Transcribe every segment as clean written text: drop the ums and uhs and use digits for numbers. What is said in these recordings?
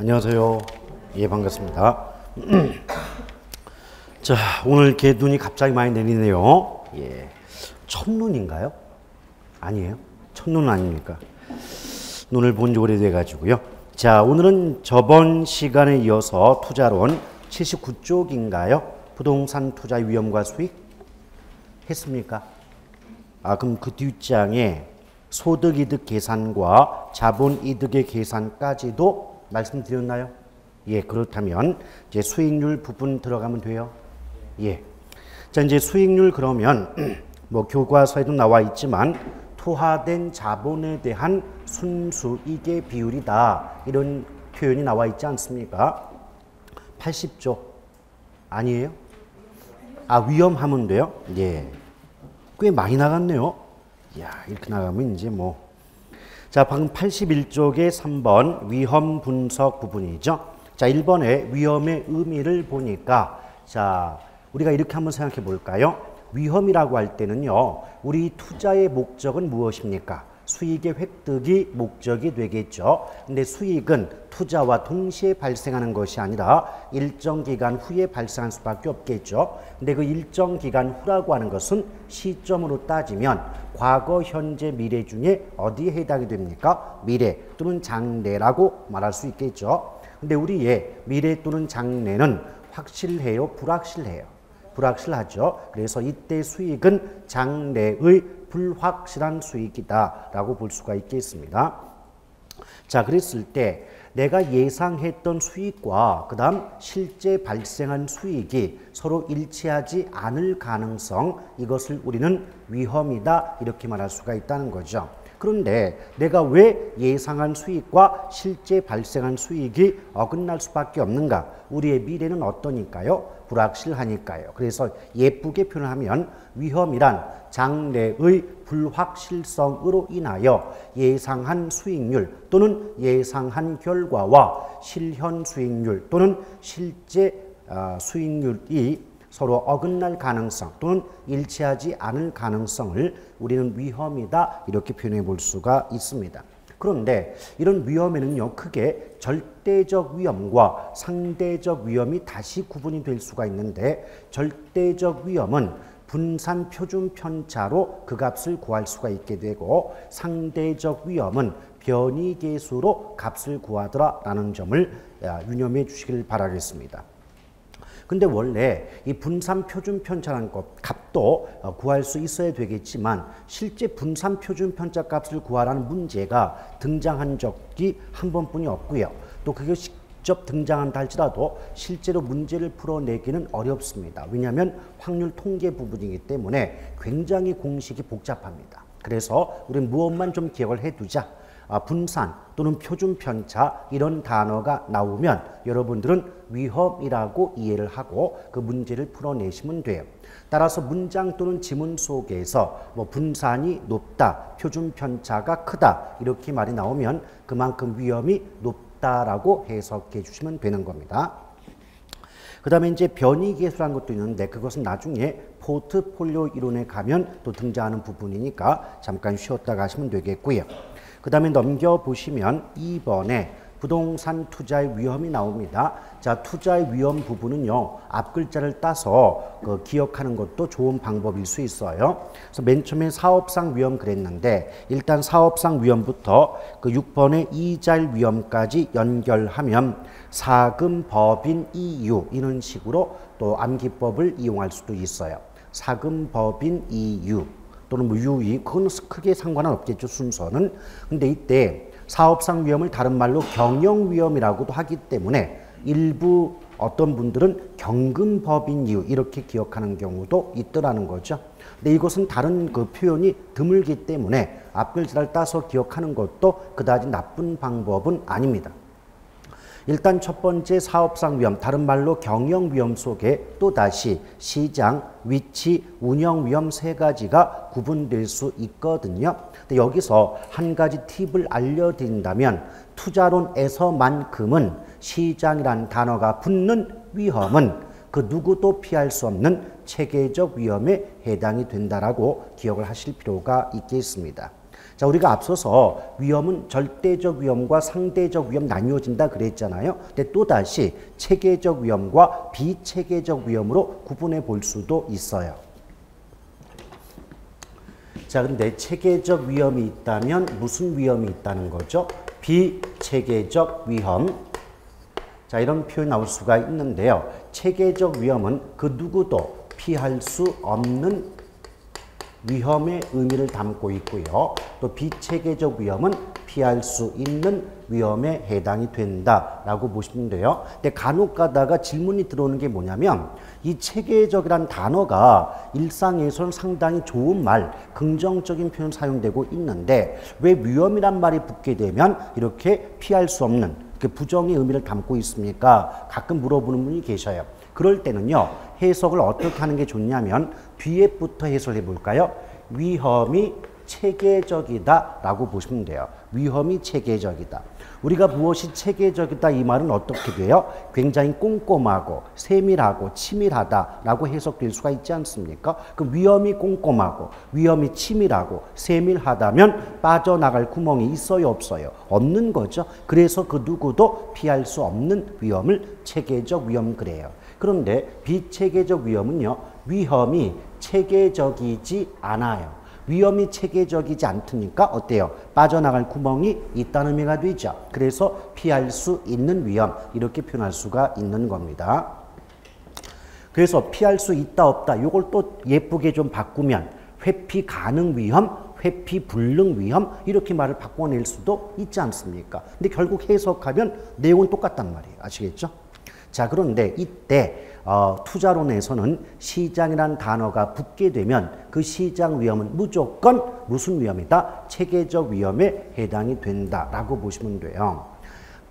안녕하세요. 예, 반갑습니다. 자, 오늘 이렇게 눈이 갑자기 많이 내리네요. 예. 첫눈인가요? 아니에요? 첫눈은 아닙니까? 눈을 본 지 오래돼가지고요. 자, 오늘은 저번 시간에 이어서 투자론 79쪽인가요? 부동산 투자 위험과 수익? 했습니까? 그럼 그 뒷장에 소득이득 계산과 자본이득의 계산까지도 말씀드렸나요? 예, 그렇다면 이제 수익률 부분 들어가면 돼요. 예. 자, 이제 수익률 그러면 뭐 교과서에도 나와 있지만 투하된 자본에 대한 순수익의 비율이다. 이런 표현이 나와 있지 않습니까? 80조. 아니에요? 위험하면 돼요? 예. 꽤 많이 나갔네요. 이야, 이렇게 나가면 이제 뭐. 자, 방금 81쪽의 3번 위험 분석 부분이죠. 자, 1번의 위험의 의미를 보니까 자, 우리가 이렇게 한번 생각해 볼까요? 위험이라고 할 때는요, 우리 투자의 목적은 무엇입니까? 수익의 획득이 목적이 되겠죠. 근데 수익은 투자와 동시에 발생하는 것이 아니라 일정 기간 후에 발생할 수밖에 없겠죠. 근데 그 일정 기간 후라고 하는 것은 시점으로 따지면 과거, 현재, 미래 중에 어디에 해당이 됩니까? 미래 또는 장래라고 말할 수 있겠죠. 근데 우리의 미래 또는 장래는 확실해요? 불확실해요? 불확실하죠. 그래서 이때 수익은 장래의 불확실한 수익이다 라고 볼 수가 있겠습니다. 자, 그랬을 때 내가 예상했던 수익과 그 다음 실제 발생한 수익이 서로 일치하지 않을 가능성, 이것을 우리는 위험이다 이렇게 말할 수가 있다는 거죠. 그런데 내가 왜 예상한 수익과 실제 발생한 수익이 어긋날 수밖에 없는가? 우리의 미래는 어떠니까요? 불확실하니까요. 그래서 예쁘게 표현하면 위험이란 장래의 불확실성으로 인하여 예상한 수익률 또는 예상한 결과와 실현 수익률 또는 실제 수익률이 서로 어긋날 가능성 또는 일치하지 않을 가능성을 우리는 위험이다 이렇게 표현해 볼 수가 있습니다. 그런데 이런 위험에는요, 크게 절대적 위험과 상대적 위험이 다시 구분이 될 수가 있는데, 절대적 위험은 분산 표준 편차로 그 값을 구할 수가 있게 되고, 상대적 위험은 변이 계수로 값을 구하더라라는 점을 유념해 주시길 바라겠습니다. 근데 원래 이 분산 표준 편차라는 값도 구할 수 있어야 되겠지만 실제 분산 표준 편차 값을 구하라는 문제가 등장한 적이 한 번뿐이 없고요. 또 그게 직접 등장한다 할지라도 실제로 문제를 풀어내기는 어렵습니다. 왜냐하면 확률 통계 부분이기 때문에 굉장히 공식이 복잡합니다. 그래서 우리는 무엇만 좀 기억을 해두자. 분산 또는 표준 편차 이런 단어가 나오면 여러분들은 위험이라고 이해를 하고 그 문제를 풀어내시면 돼요. 따라서 문장 또는 지문 속에서 뭐 분산이 높다, 표준 편차가 크다 이렇게 말이 나오면 그만큼 위험이 높다라고 해석해 주시면 되는 겁니다. 그 다음에 이제 변이계수라는 것도 있는데 그것은 나중에 포트폴리오 이론에 가면 또 등장하는 부분이니까 잠깐 쉬었다 가시면 되겠고요. 그 다음에 넘겨보시면 2번에 부동산 투자의 위험이 나옵니다. 자, 투자의 위험 부분은요, 앞 글자를 따서 기억하는 것도 좋은 방법일 수 있어요. 그래서 맨 처음에 사업상 위험 그랬는데, 일단 사업상 위험부터 그 6번의 이자일 위험까지 연결하면 사금, 법인, 이유 이런 식으로 또 암기법을 이용할 수도 있어요. 사금, 법인, 이유. 또는 뭐 유의, 그건 크게 상관은 없겠죠, 순서는. 근데 이때 사업상 위험을 다른 말로 경영 위험이라고도 하기 때문에 일부 어떤 분들은 경금법인 이유 이렇게 기억하는 경우도 있더라는 거죠. 근데 이것은 다른 그 표현이 드물기 때문에 앞글자를 따서 기억하는 것도 그다지 나쁜 방법은 아닙니다. 일단 첫 번째 사업상 위험, 다른 말로 경영 위험 속에 또다시 시장, 위치, 운영 위험 세 가지가 구분될 수 있거든요. 근데 여기서 한 가지 팁을 알려드린다면 투자론에서만큼은 시장이란 단어가 붙는 위험은 그 누구도 피할 수 없는 체계적 위험에 해당이 된다라고 기억을 하실 필요가 있겠습니다. 자, 우리가 앞서서 위험은 절대적 위험과 상대적 위험 나뉘어진다 그랬잖아요. 근데 또다시 체계적 위험과 비체계적 위험으로 구분해 볼 수도 있어요. 자, 근데 체계적 위험이 있다면 무슨 위험이 있다는 거죠? 비체계적 위험. 자, 이런 표현이 나올 수가 있는데요. 체계적 위험은 그 누구도 피할 수 없는 위험의 의미를 담고 있고요. 또 비체계적 위험은 피할 수 있는 위험에 해당이 된다라고 보시면 돼요. 근데 간혹 가다가 질문이 들어오는 게 뭐냐면 이 체계적이란 단어가 일상에서는 상당히 좋은 말, 긍정적인 표현 사용되고 있는데 왜 위험이란 말이 붙게 되면 이렇게 피할 수 없는 부정의 의미를 담고 있습니까? 가끔 물어보는 분이 계셔요. 그럴 때는요, 해석을 어떻게 하는 게 좋냐면 뒤에부터 해석해 볼까요? 위험이 체계적이다 라고 보시면 돼요. 위험이 체계적이다. 우리가 무엇이 체계적이다 이 말은 어떻게 돼요? 굉장히 꼼꼼하고 세밀하고 치밀하다 라고 해석될 수가 있지 않습니까? 그럼 위험이 꼼꼼하고 위험이 치밀하고 세밀하다면 빠져나갈 구멍이 있어요 없어요? 없는 거죠. 그래서 그 누구도 피할 수 없는 위험을 체계적 위험 그래요. 그런데 비체계적 위험은요, 위험이 체계적이지 않아요. 위험이 체계적이지 않으니까 어때요? 빠져나갈 구멍이 있다는 의미가 되죠. 그래서 피할 수 있는 위험, 이렇게 표현할 수가 있는 겁니다. 그래서 피할 수 있다 없다 이걸 또 예쁘게 좀 바꾸면 회피 가능 위험, 회피 불능 위험 이렇게 말을 바꿔낼 수도 있지 않습니까? 근데 결국 해석하면 내용은 똑같단 말이에요. 아시겠죠? 자, 그런데 이때 투자론에서는 시장이라는 단어가 붙게 되면 그 시장 위험은 무조건 무슨 위험이다? 체계적 위험에 해당이 된다라고 보시면 돼요.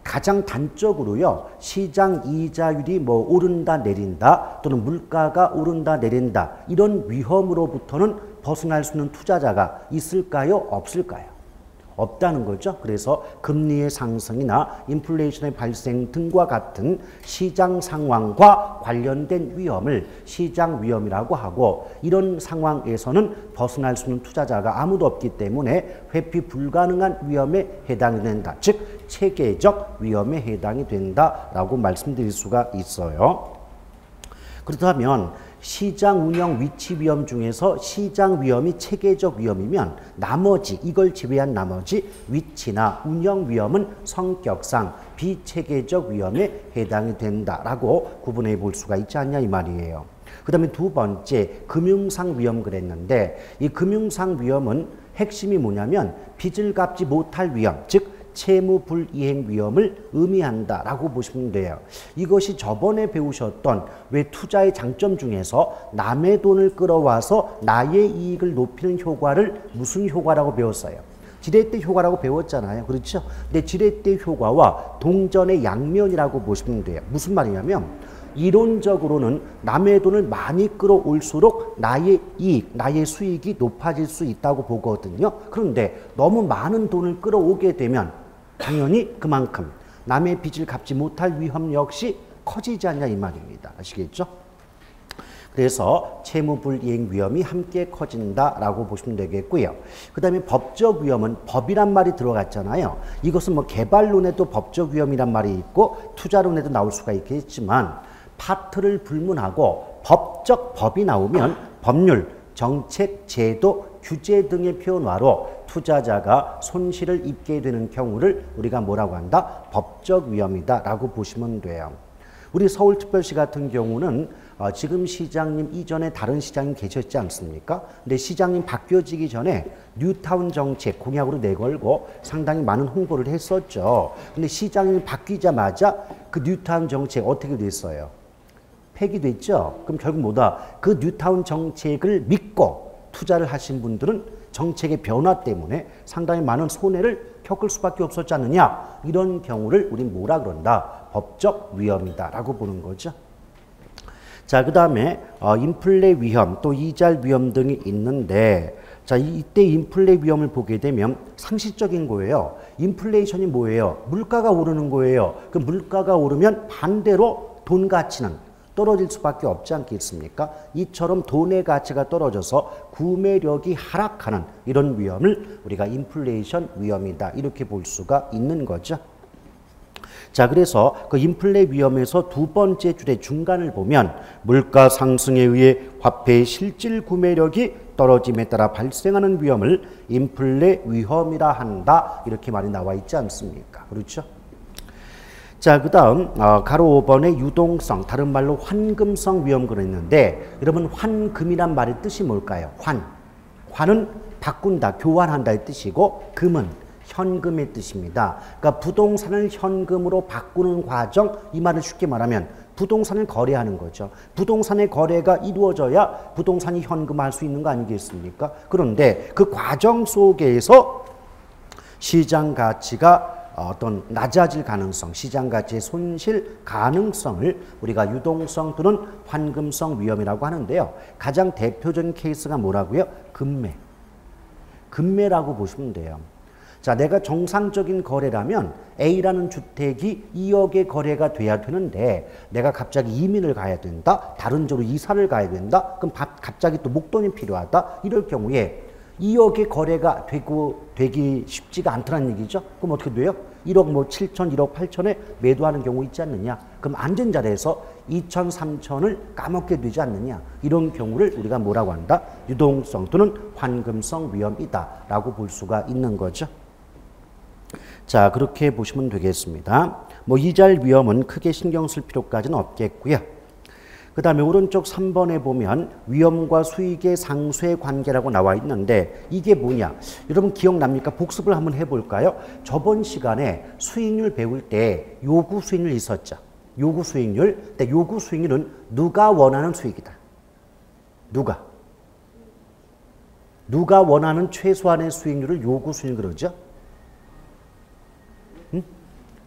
가장 단적으로요, 시장 이자율이 뭐 오른다 내린다 또는 물가가 오른다 내린다 이런 위험으로부터는 벗어날 수 있는 투자자가 있을까요? 없을까요? 없다는 거죠. 그래서 금리의 상승이나 인플레이션의 발생 등과 같은 시장 상황과 관련된 위험을 시장 위험이라고 하고 이런 상황에서는 벗어날 수 있는 투자자가 아무도 없기 때문에 회피 불가능한 위험에 해당이 된다. 즉 체계적 위험에 해당이 된다라고 말씀드릴 수가 있어요. 그렇다면 시장 운영 위치 위험 중에서 시장 위험이 체계적 위험이면 나머지 이걸 제외한 나머지 위치나 운영 위험은 성격상 비체계적 위험에 해당이 된다라고 구분해 볼 수가 있지 않냐 이 말이에요. 그 다음에 두 번째 금융상 위험 그랬는데 이 금융상 위험은 핵심이 뭐냐면 빚을 갚지 못할 위험, 즉 채무 불이행 위험을 의미한다라고 보시면 돼요. 이것이 저번에 배우셨던 왜 투자의 장점 중에서 남의 돈을 끌어와서 나의 이익을 높이는 효과를 무슨 효과라고 배웠어요? 지렛대 효과라고 배웠잖아요. 그렇죠? 근데 지렛대 효과와 동전의 양면이라고 보시면 돼요. 무슨 말이냐면 이론적으로는 남의 돈을 많이 끌어올수록 나의 이익, 나의 수익이 높아질 수 있다고 보거든요. 그런데 너무 많은 돈을 끌어오게 되면 당연히 그만큼 남의 빚을 갚지 못할 위험 역시 커지지 않냐 이 말입니다. 아시겠죠? 그래서 채무불이행 위험이 함께 커진다라고 보시면 되겠고요. 그 다음에 법적 위험은 법이란 말이 들어갔잖아요. 이것은 뭐 개발론에도 법적 위험이란 말이 있고 투자론에도 나올 수가 있겠지만 파트를 불문하고 법적 법이 나오면 법률, 정책, 제도, 규제 등의 표현화로 투자자가 손실을 입게 되는 경우를 우리가 뭐라고 한다? 법적 위험이다 라고 보시면 돼요. 우리 서울특별시 같은 경우는 지금 시장님 이전에 다른 시장님 계셨지 않습니까? 근데 시장님 바뀌어지기 전에 뉴타운 정책 공약으로 내걸고 상당히 많은 홍보를 했었죠. 근데 시장님이 바뀌자마자 그 뉴타운 정책 어떻게 됐어요? 폐기됐죠. 그럼 결국 뭐다? 그 뉴타운 정책을 믿고 투자를 하신 분들은 정책의 변화 때문에 상당히 많은 손해를 겪을 수밖에 없었지 않느냐. 이런 경우를 우린 뭐라 그런다? 법적 위험이다 라고 보는 거죠. 자, 그 다음에 인플레 위험 또 이자 위험 등이 있는데 자, 이때 인플레 위험을 보게 되면 상식적인 거예요. 인플레이션이 뭐예요? 물가가 오르는 거예요. 그 물가가 오르면 반대로 돈 가치는 떨어질 수밖에 없지 않겠습니까? 이처럼 돈의 가치가 떨어져서 구매력이 하락하는 이런 위험을 우리가 인플레이션 위험이다 이렇게 볼 수가 있는 거죠. 자, 그래서 그 인플레 위험에서 두 번째 줄의 중간을 보면 물가 상승에 의해 화폐의 실질 구매력이 떨어짐에 따라 발생하는 위험을 인플레 위험이라 한다 이렇게 말이 나와 있지 않습니까? 그렇죠? 자, 그 다음 가로 5번의 유동성, 다른 말로 환금성 위험 그랬는데 여러분 환금이란 말의 뜻이 뭘까요? 환은 바꾼다, 교환한다의 뜻이고 금은 현금의 뜻입니다. 그러니까 부동산을 현금으로 바꾸는 과정, 이 말을 쉽게 말하면 부동산을 거래하는 거죠. 부동산의 거래가 이루어져야 부동산이 현금화할 수 있는 거 아니겠습니까? 그런데 그 과정 속에서 시장 가치가 어떤 낮아질 가능성, 시장 가치의 손실 가능성을 우리가 유동성 또는 환금성 위험이라고 하는데요. 가장 대표적인 케이스가 뭐라고요? 금매라고 보시면 돼요. 자, 내가 정상적인 거래라면 A라는 주택이 2억의 거래가 돼야 되는데 내가 갑자기 이민을 가야 된다, 다른 지로 이사를 가야 된다, 그럼 갑자기 또 목돈이 필요하다, 이럴 경우에 2억의 거래가 되기 쉽지가 않다는 얘기죠. 그럼 어떻게 돼요? 1억 뭐 7천, 1억 8천에 매도하는 경우 있지 않느냐. 그럼 앉은 자리에서 2천, 3천을 까먹게 되지 않느냐. 이런 경우를 우리가 뭐라고 한다? 유동성 또는 환금성 위험이다 라고 볼 수가 있는 거죠. 자, 그렇게 보시면 되겠습니다. 뭐 이자율 위험은 크게 신경 쓸 필요까지는 없겠고요. 그 다음에 오른쪽 3번에 보면 위험과 수익의 상쇄 관계라고 나와 있는데 이게 뭐냐? 여러분 기억납니까? 복습을 한번 해볼까요? 저번 시간에 수익률 배울 때 요구 수익률 있었죠. 요구 수익률. 근데 요구 수익률은 누가 원하는 수익이다. 누가 원하는 최소한의 수익률을 요구 수익률 그러죠?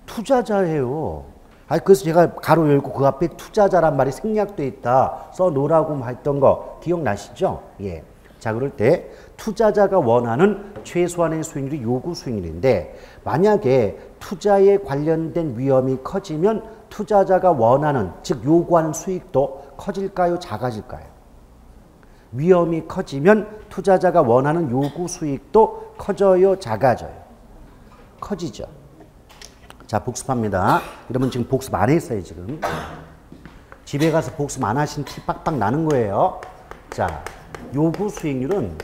투자자예요. 그래서 제가 가로 열고 그 앞에 투자자란 말이 생략되어 있다 써놓으라고 했던 거 기억나시죠? 예. 자, 그럴 때 투자자가 원하는 최소한의 수익률이 요구 수익률인데 만약에 투자에 관련된 위험이 커지면 투자자가 원하는, 즉 요구하는 수익도 커질까요? 작아질까요? 위험이 커지면 투자자가 원하는 요구 수익도 커져요? 작아져요? 커지죠. 자, 복습합니다. 여러분 지금 복습 안 했어요, 지금. 집에 가서 복습 안 하신 티 빡빡 나는 거예요. 자, 요구 수익률은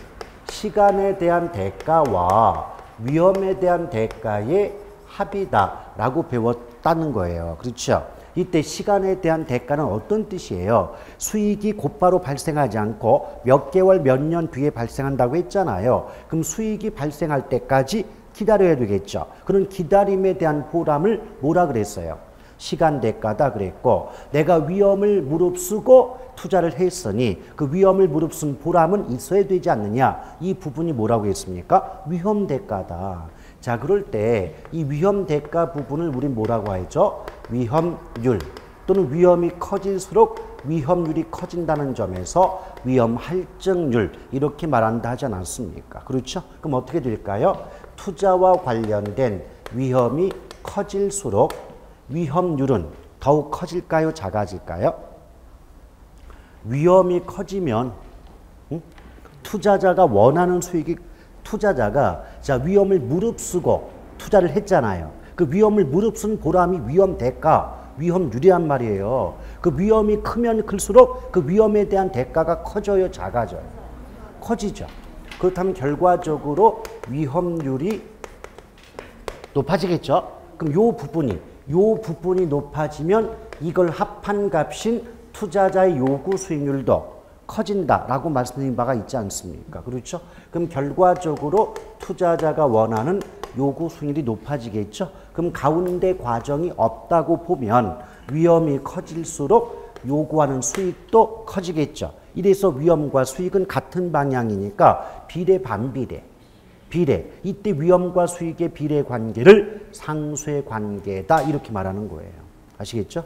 시간에 대한 대가와 위험에 대한 대가의 합이다라고 배웠다는 거예요. 그렇죠? 이때 시간에 대한 대가는 어떤 뜻이에요? 수익이 곧바로 발생하지 않고 몇 개월, 몇 년 뒤에 발생한다고 했잖아요. 그럼 수익이 발생할 때까지 기다려야 되겠죠. 그런 기다림에 대한 보람을 뭐라 그랬어요? 시간 대가다 그랬고, 내가 위험을 무릅쓰고 투자를 했으니 그 위험을 무릅쓴 보람은 있어야 되지 않느냐. 이 부분이 뭐라고 했습니까? 위험 대가다. 자, 그럴 때 이 위험 대가 부분을 우리 뭐라고 하죠? 위험률 또는 위험이 커질수록 위험률이 커진다는 점에서 위험 할증률 이렇게 말한다 하지 않았습니까? 그렇죠? 그럼 어떻게 될까요? 투자와 관련된 위험이 커질수록 위험률은 더욱 커질까요? 작아질까요? 위험이 커지면 투자자가 원하는 수익이 투자자가 자 위험을 무릅쓰고 투자를 했잖아요. 그 위험을 무릅쓴 보람이 위험 대가, 위험률이란 말이에요. 그 위험이 크면 클수록 그 위험에 대한 대가가 커져요? 작아져요? 커지죠. 그렇다면 결과적으로 위험률이 높아지겠죠. 그럼 요 부분이 높아지면 이걸 합한 값인 투자자의 요구 수익률도 커진다라고 말씀드린 바가 있지 않습니까? 그렇죠? 그럼 결과적으로 투자자가 원하는 요구 수익률이 높아지겠죠? 그럼 가운데 과정이 없다고 보면 위험이 커질수록 요구하는 수익도 커지겠죠. 이래서 위험과 수익은 같은 방향이니까 비례 반비례. 이때 위험과 수익의 비례 관계를 상쇄 관계다 이렇게 말하는 거예요. 아시겠죠?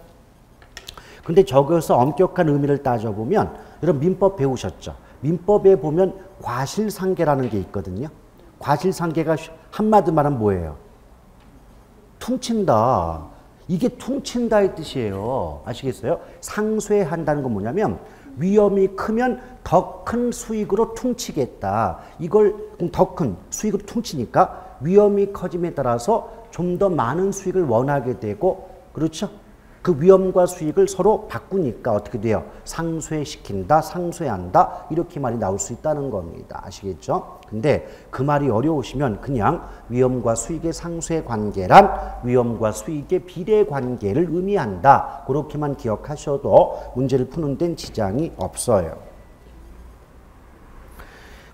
근데 저기서 엄격한 의미를 따져보면 여러분 민법 배우셨죠? 민법에 보면 과실상계라는 게 있거든요. 과실상계가 한마디 말하면 뭐예요? 퉁친다. 이게 퉁친다의 뜻이에요. 아시겠어요? 상쇄한다는 건 뭐냐면 위험이 크면 더 큰 수익으로 퉁치겠다. 이걸 더 큰 수익으로 퉁치니까 위험이 커짐에 따라서 좀 더 많은 수익을 원하게 되고, 그렇죠? 그 위험과 수익을 서로 바꾸니까 어떻게 돼요? 상쇄시킨다, 상쇄한다, 이렇게 말이 나올 수 있다는 겁니다. 아시겠죠? 근데 그 말이 어려우시면 그냥 위험과 수익의 상쇄 관계란 위험과 수익의 비례 관계를 의미한다. 그렇게만 기억하셔도 문제를 푸는 데는 지장이 없어요.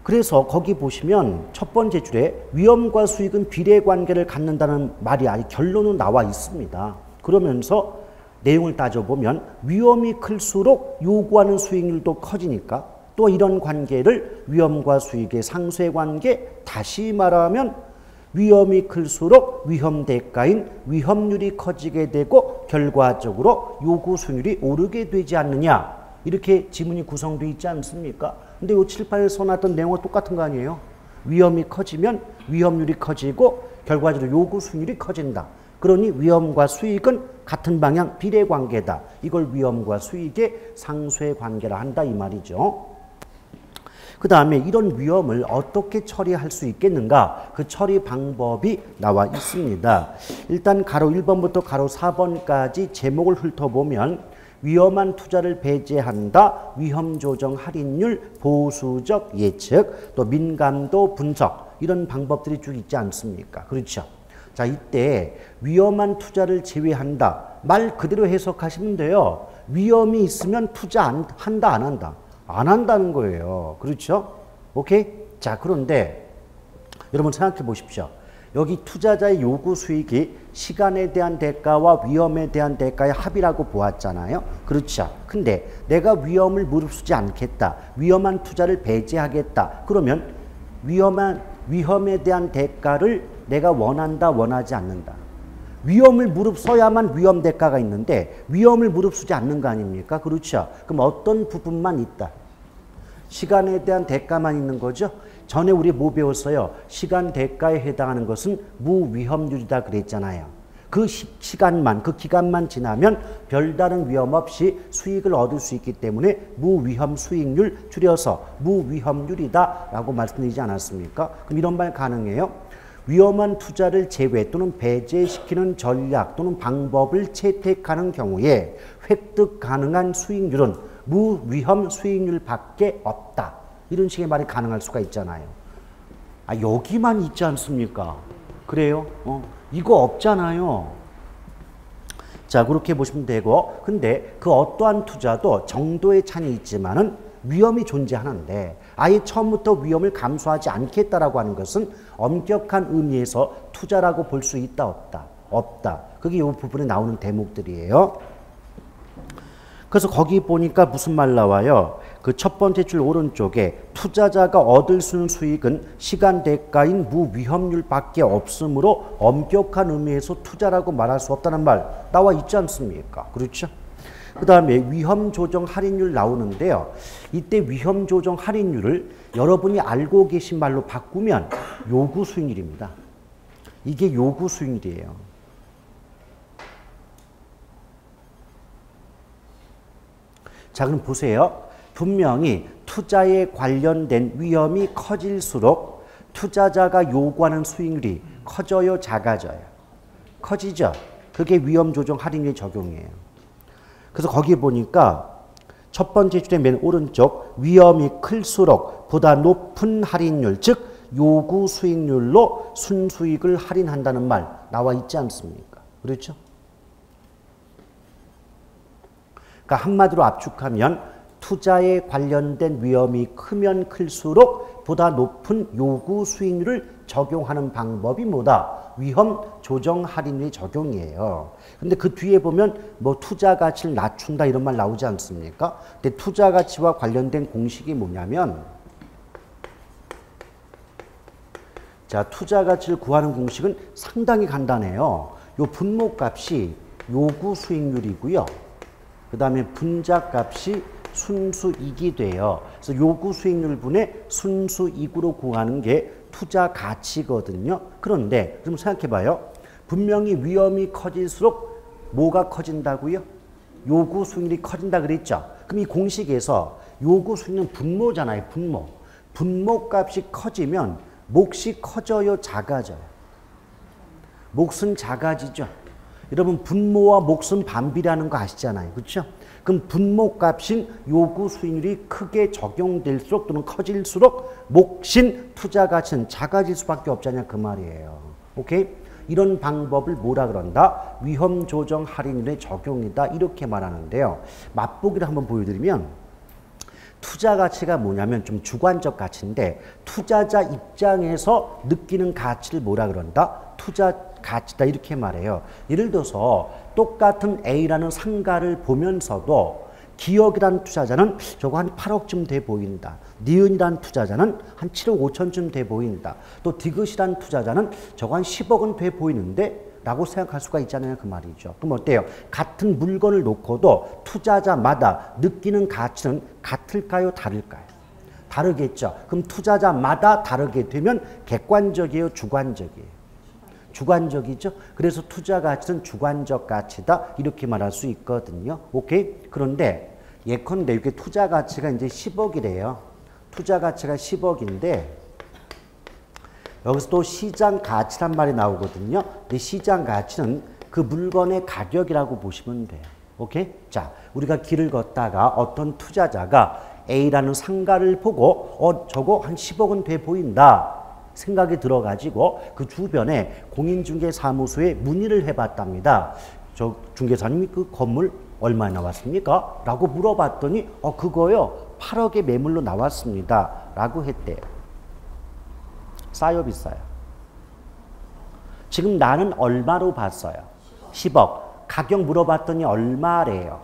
그래서 거기 보시면 첫 번째 줄에 위험과 수익은 비례 관계를 갖는다는 말이 아니 결론은 나와 있습니다. 그러면서 내용을 따져보면 위험이 클수록 요구하는 수익률도 커지니까 또 이런 관계를 위험과 수익의 상쇄 관계, 다시 말하면 위험이 클수록 위험 대가인 위험률이 커지게 되고 결과적으로 요구 수익률이 오르게 되지 않느냐, 이렇게 지문이 구성되어 있지 않습니까? 근데 이 7, 8에 써놨던 내용은 똑같은 거 아니에요? 위험이 커지면 위험률이 커지고 결과적으로 요구 수익률이 커진다. 그러니 위험과 수익은 같은 방향 비례 관계다. 이걸 위험과 수익의 상쇄 관계라 한다 이 말이죠. 그 다음에 이런 위험을 어떻게 처리할 수 있겠는가? 그 처리 방법이 나와 있습니다. 일단 가로 1번부터 가로 4번까지 제목을 훑어보면 위험한 투자를 배제한다, 위험 조정 할인율, 보수적 예측, 또 민감도 분석, 이런 방법들이 쭉 있지 않습니까? 그렇죠? 자, 이때 위험한 투자를 제외한다. 말 그대로 해석하시면 돼요. 위험이 있으면 투자 한다, 안 한다? 안 한다는 거예요. 그렇죠? 오케이? 자, 그런데 여러분 생각해 보십시오. 여기 투자자의 요구 수익이 시간에 대한 대가와 위험에 대한 대가의 합이라고 보았잖아요. 그렇죠. 근데 내가 위험을 무릅쓰지 않겠다. 위험한 투자를 배제하겠다. 그러면 위험에 대한 대가를 내가 원한다, 원하지 않는다. 위험을 무릅써야만 위험 대가가 있는데 위험을 무릅쓰지 않는 거 아닙니까? 그렇죠. 그럼 어떤 부분만 있다? 시간에 대한 대가만 있는 거죠. 전에 우리 뭐 배웠어요? 시간 대가에 해당하는 것은 무위험률이다 그랬잖아요. 그 시간만, 그 기간만 지나면 별다른 위험 없이 수익을 얻을 수 있기 때문에 무위험 수익률, 줄여서 무위험률이다 라고 말씀드리지 않았습니까? 그럼 이런 말 가능해요? 위험한 투자를 제외 또는 배제시키는 전략 또는 방법을 채택하는 경우에 획득 가능한 수익률은 무위험 수익률밖에 없다. 이런 식의 말이 가능할 수가 있잖아요. 아, 여기만 있지 않습니까? 그래요? 이거 없잖아요. 자, 그렇게 보시면 되고, 근데 그 어떠한 투자도 정도의 차이는 있지만은 위험이 존재하는데 아예 처음부터 위험을 감수하지 않겠다라고 하는 것은 엄격한 의미에서 투자라고 볼 수 있다, 없다? 없다. 그게 이 부분에 나오는 대목들이에요. 그래서 거기 보니까 무슨 말 나와요? 그 첫 번째 줄 오른쪽에 투자자가 얻을 수 있는 수익은 시간 대가인 무위험률밖에 없으므로 엄격한 의미에서 투자라고 말할 수 없다는 말 나와 있지 않습니까? 그렇죠? 그 다음에 위험 조정 할인율 나오는데요. 이때 위험 조정 할인율을 여러분이 알고 계신 말로 바꾸면 요구 수익률입니다. 이게 요구 수익률이에요. 자, 그럼 보세요. 분명히 투자에 관련된 위험이 커질수록 투자자가 요구하는 수익률이 커져요, 작아져요? 커지죠. 그게 위험 조정 할인율 적용이에요. 그래서 거기 보니까 첫 번째 줄의 맨 오른쪽 위험이 클수록 보다 높은 할인율, 즉 요구 수익률로 순수익을 할인한다는 말 나와 있지 않습니까? 그렇죠? 그러니까 한마디로 압축하면 투자에 관련된 위험이 크면 클수록 보다 높은 요구 수익률을 적용하는 방법이 뭐다? 위험 조정 할인율 적용이에요. 근데 그 뒤에 보면 뭐 투자 가치를 낮춘다 이런 말 나오지 않습니까? 근데 투자 가치와 관련된 공식이 뭐냐면, 자, 투자 가치를 구하는 공식은 상당히 간단해요. 요 분모값이 요구 수익률이고요. 그 다음에 분자값이 순수익이 돼요. 그래서 요구 수익률 분의 순수익으로 구하는 게 투자 가치거든요. 그런데 좀 생각해 봐요. 분명히 위험이 커질수록 뭐가 커진다고요? 요구 수익률이 커진다 그랬죠. 그럼 이 공식에서 요구 수익률은 분모잖아요. 분모. 분모 값이 커지면 몫이 커져요, 작아져요? 몫은 작아지죠. 여러분 분모와 몫은 반비라는 거 아시잖아요. 그렇죠? 그럼 분모 값인 요구 수익률이 크게 적용될수록 또는 커질수록 몫인 투자 가치는 작아질 수밖에 없잖아요. 그 말이에요. 오케이? 이런 방법을 뭐라 그런다? 위험 조정 할인율의 적용이다. 이렇게 말하는데요. 맛보기를 한번 보여드리면 투자 가치가 뭐냐면 좀 주관적 가치인데 투자자 입장에서 느끼는 가치를 뭐라 그런다? 투자 가치다 이렇게 말해요. 예를 들어서 똑같은 A라는 상가를 보면서도 기억이라는 투자자는 저거 한 8억쯤 돼 보인다. 니은이라는 투자자는 한 7억 5천쯤 돼 보인다. 또 디귿이라는 투자자는 저거 한 10억은 돼 보이는데 라고 생각할 수가 있잖아요. 그 말이죠. 그럼 어때요? 같은 물건을 놓고도 투자자마다 느끼는 가치는 같을까요? 다를까요? 다르겠죠. 그럼 투자자마다 다르게 되면 객관적이에요? 주관적이에요? 주관적이죠. 그래서 투자 가치는 주관적 가치다. 이렇게 말할 수 있거든요. 오케이? 그런데 예컨대 이렇게 투자 가치가 이제 10억이래요. 투자 가치가 10억인데 여기서 또 시장 가치란 말이 나오거든요. 근데 시장 가치는 그 물건의 가격이라고 보시면 돼요. 오케이? 자, 우리가 길을 걷다가 어떤 투자자가 A라는 상가를 보고 저거 한 10억은 돼 보인다. 생각이 들어가지고 그 주변에 공인중개사무소에 문의를 해봤답니다. 저 중개사님 그 건물 얼마에 나왔습니까? 라고 물어봤더니 그거요 8억의 매물로 나왔습니다. 라고 했대요. 싸요 비싸요? 지금 나는 얼마로 봤어요? 10억. 가격 물어봤더니 얼마래요?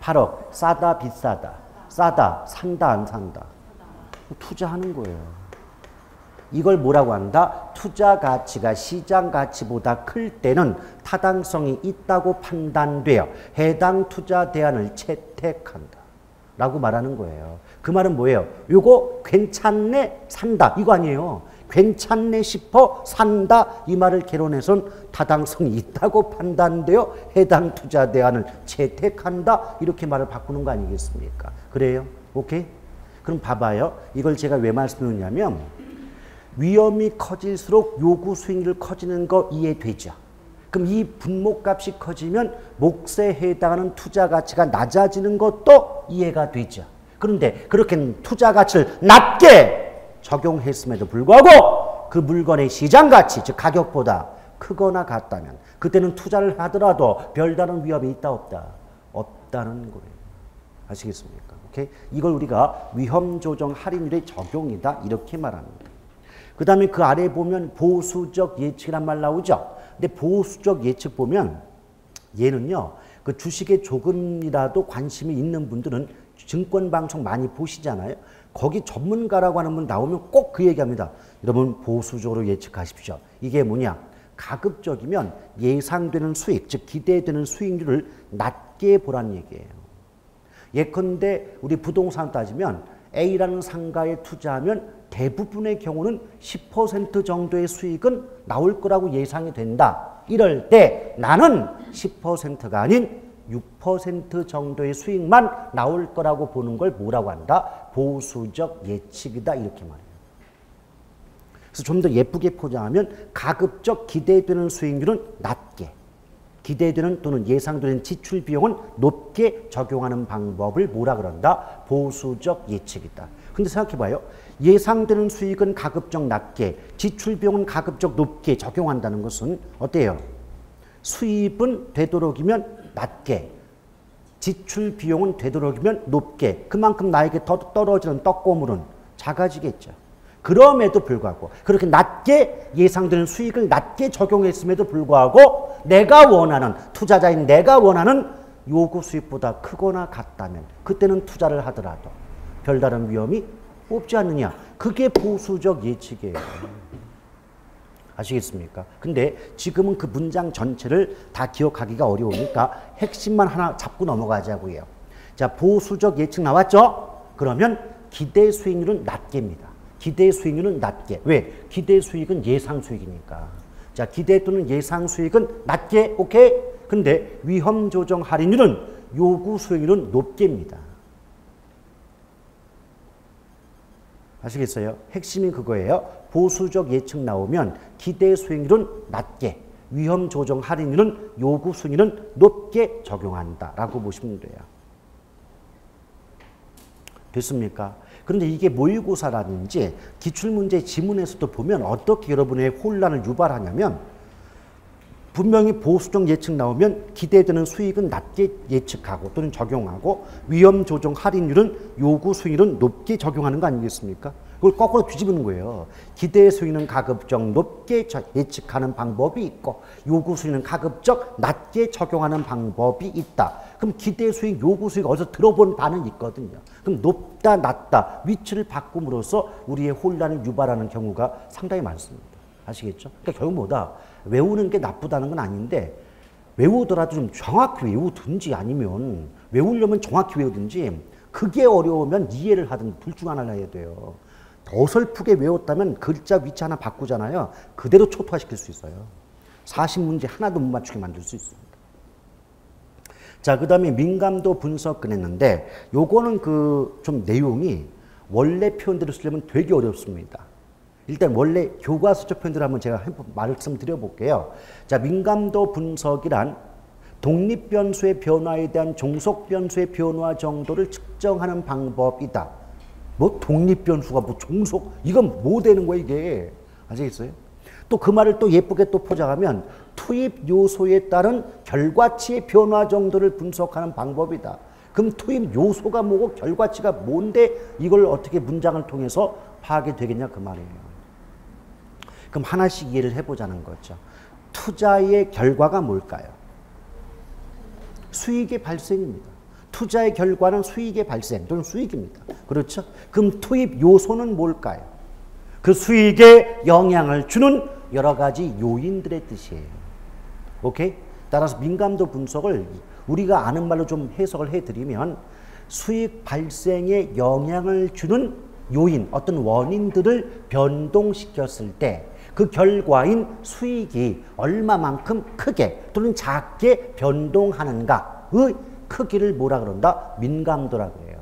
8억. 싸다 비싸다? 싸다. 산다 안 산다? 투자하는 거예요. 이걸 뭐라고 한다? 투자 가치가 시장 가치보다 클 때는 타당성이 있다고 판단되어 해당 투자 대안을 채택한다. 라고 말하는 거예요. 그 말은 뭐예요? 요거 괜찮네 산다 이거 아니에요. 괜찮네 싶어 산다 이 말을 개론해선 타당성이 있다고 판단되어 해당 투자 대안을 채택한다 이렇게 말을 바꾸는 거 아니겠습니까? 그래요? 오케이? 그럼 봐봐요. 이걸 제가 왜 말씀드렸냐면 위험이 커질수록 요구 수익률 커지는 거 이해되죠? 그럼 이 분모값이 커지면 몫에 해당하는 투자 가치가 낮아지는 것도 이해가 되죠. 그런데 그렇게 투자 가치를 낮게 적용했음에도 불구하고 그 물건의 시장 가치, 즉 가격보다 크거나 같다면 그때는 투자를 하더라도 별다른 위험이 있다 없다? 없다는 거예요. 아시겠습니까? 오케이? 이걸 우리가 위험 조정 할인율의 적용이다 이렇게 말합니다. 그 다음에 그 아래 보면 보수적 예측이란 말 나오죠. 근데 보수적 예측 보면 얘는요. 그 주식에 조금이라도 관심이 있는 분들은 증권방송 많이 보시잖아요. 거기 전문가라고 하는 분 나오면 꼭 그 얘기합니다. 여러분 보수적으로 예측하십시오. 이게 뭐냐. 가급적이면 예상되는 수익, 즉 기대되는 수익률을 낮게 보란 얘기예요. 예컨대 우리 부동산 따지면 A라는 상가에 투자하면 대부분의 경우는 10% 정도의 수익은 나올 거라고 예상이 된다. 이럴 때 나는 10%가 아닌 6% 정도의 수익만 나올 거라고 보는 걸 뭐라고 한다? 보수적 예측이다. 이렇게 말해요. 그래서 좀 더 예쁘게 포장하면 가급적 기대되는 수익률은 낮게, 기대되는 또는 예상되는 지출 비용은 높게 적용하는 방법을 뭐라 그런다? 보수적 예측이다. 근데 생각해봐요. 예상되는 수익은 가급적 낮게, 지출 비용은 가급적 높게 적용한다는 것은 어때요? 수입은 되도록이면 낮게, 지출 비용은 되도록이면 높게, 그만큼 나에게 더 떨어지는 떡고물은 작아지겠죠. 그럼에도 불구하고 그렇게 낮게 예상되는 수익을 낮게 적용했음에도 불구하고 내가 원하는 투자자인 내가 원하는 요구 수익보다 크거나 같다면 그때는 투자를 하더라도 별다른 위험이 없지 않느냐. 그게 보수적 예측이에요. 아시겠습니까? 근데 지금은 그 문장 전체를 다 기억하기가 어려우니까 핵심만 하나 잡고 넘어가자고요. 자, 보수적 예측 나왔죠? 그러면 기대 수익률은 낮게입니다. 기대 수익률은 낮게. 왜? 기대 수익은 예상 수익이니까. 자, 기대 또는 예상 수익은 낮게. 오케이? 근데 위험 조정 할인율은 요구 수익률은 높게입니다. 아시겠어요? 핵심이 그거예요. 보수적 예측 나오면 기대 수익률은 낮게, 위험 조정 할인율은 요구 수익률은 높게 적용한다라고 보시면 돼요. 됐습니까? 그런데 이게 모의고사라든지 기출문제 지문에서도 보면 어떻게 여러분의 혼란을 유발하냐면 분명히 보수적 예측 나오면 기대되는 수익은 낮게 예측하고 또는 적용하고 위험 조정 할인율은 요구 수익률은 높게 적용하는 거 아니겠습니까? 그걸 거꾸로 뒤집는 거예요. 기대 수익은 가급적 높게 예측하는 방법이 있고 요구 수익은 가급적 낮게 적용하는 방법이 있다. 그럼 기대 수익, 요구 수익 어디서 들어본 바는 있거든요. 그럼 높다, 낮다 위치를 바꿈으로써 우리의 혼란을 유발하는 경우가 상당히 많습니다. 아시겠죠? 그러니까 결국 뭐다? 외우는 게 나쁘다는 건 아닌데 외우더라도 좀 정확히 외우든지 아니면 외우려면 정확히 외우든지 그게 어려우면 이해를 하든 둘 중 하나를 해야 돼요. 어설프게 외웠다면 글자 위치 하나 바꾸잖아요. 그대로 초토화시킬 수 있어요. 40문제 하나도 못 맞추게 만들 수 있습니다. 자, 그 다음에 민감도 분석을 했는데 요거는 좀 내용이 원래 표현대로 쓰려면 되게 어렵습니다. 일단 원래 교과서적 표현대로 한번 제가 말씀드려 볼게요. 자, 민감도 분석이란 독립변수의 변화에 대한 종속변수의 변화 정도를 측정하는 방법이다. 뭐 독립변수가 뭐 종속, 이건 뭐 되는 거야 이게. 아시겠어요? 또 그 말을 또 예쁘게 또 포장하면 투입 요소에 따른 결과치의 변화 정도를 분석하는 방법이다. 그럼 투입 요소가 뭐고 결과치가 뭔데 이걸 어떻게 문장을 통해서 파악이 되겠냐 그 말이에요. 그럼 하나씩 이해를 해보자는 거죠. 투자의 결과가 뭘까요? 수익의 발생입니다. 투자의 결과는 수익의 발생 또는 수익입니다. 그렇죠? 그럼 투입 요소는 뭘까요? 그 수익에 영향을 주는 여러 가지 요인들의 뜻이에요. 오케이? 따라서 민감도 분석을 우리가 아는 말로 좀 해석을 해드리면 수익 발생에 영향을 주는 요인, 어떤 원인들을 변동시켰을 때 그 결과인 수익이 얼마만큼 크게 또는 작게 변동하는가의 크기를 뭐라 그런다? 민감도라 그래요.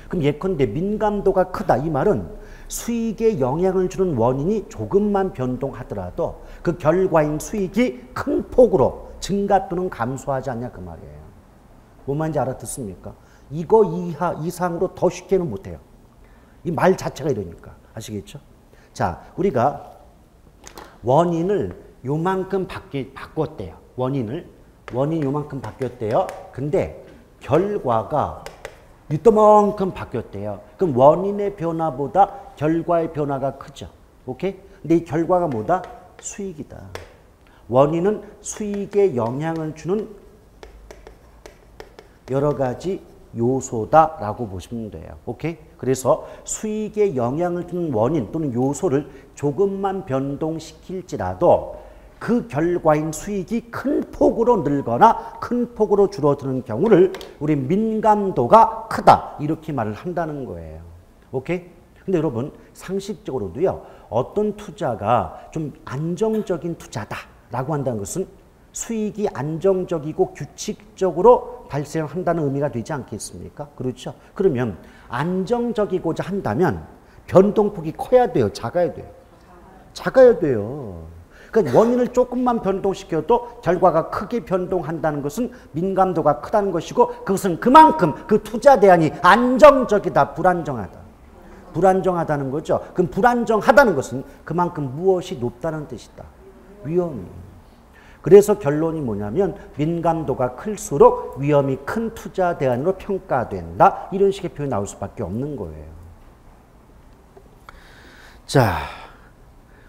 그럼 예컨대 민감도가 크다 이 말은 수익에 영향을 주는 원인이 조금만 변동하더라도 그 결과인 수익이 큰 폭으로 증가 또는 감소하지 않냐 그 말이에요. 뭔 말인지 알아듣습니까? 이거 이상으로 더 쉽게는 못해요. 이 말 자체가 이러니까. 아시겠죠? 자, 우리가 원인을 요만큼 바꿨대요. 원인이 요만큼 바뀌었대요. 근데 결과가 이따만큼 바뀌었대요. 그럼 원인의 변화보다 결과의 변화가 크죠. 오케이? 근데 이 결과가 뭐다? 수익이다. 원인은 수익에 영향을 주는 여러 가지 요소다라고 보시면 돼요. 오케이? 그래서 수익에 영향을 주는 원인 또는 요소를 조금만 변동시킬지라도 그 결과인 수익이 큰 폭으로 늘거나 큰 폭으로 줄어드는 경우를 우리 민감도가 크다 이렇게 말을 한다는 거예요. 오케이? 근데 여러분 상식적으로도요. 어떤 투자가 좀 안정적인 투자다라고 한다는 것은 수익이 안정적이고 규칙적으로 발생한다는 의미가 되지 않겠습니까? 그렇죠? 그러면 안정적이고자 한다면 변동폭이 커야 돼요? 작아야 돼요? 작아야 돼요. 그러니까 원인을 조금만 변동시켜도 결과가 크게 변동한다는 것은 민감도가 크다는 것이고 그것은 그만큼 그 투자 대안이 안정적이다, 불안정하다. 불안정하다는 거죠. 그럼 불안정하다는 것은 그만큼 무엇이 높다는 뜻이다. 위험이. 그래서 결론이 뭐냐면 민감도가 클수록 위험이 큰 투자 대안으로 평가된다. 이런 식의 표현이 나올 수밖에 없는 거예요. 자,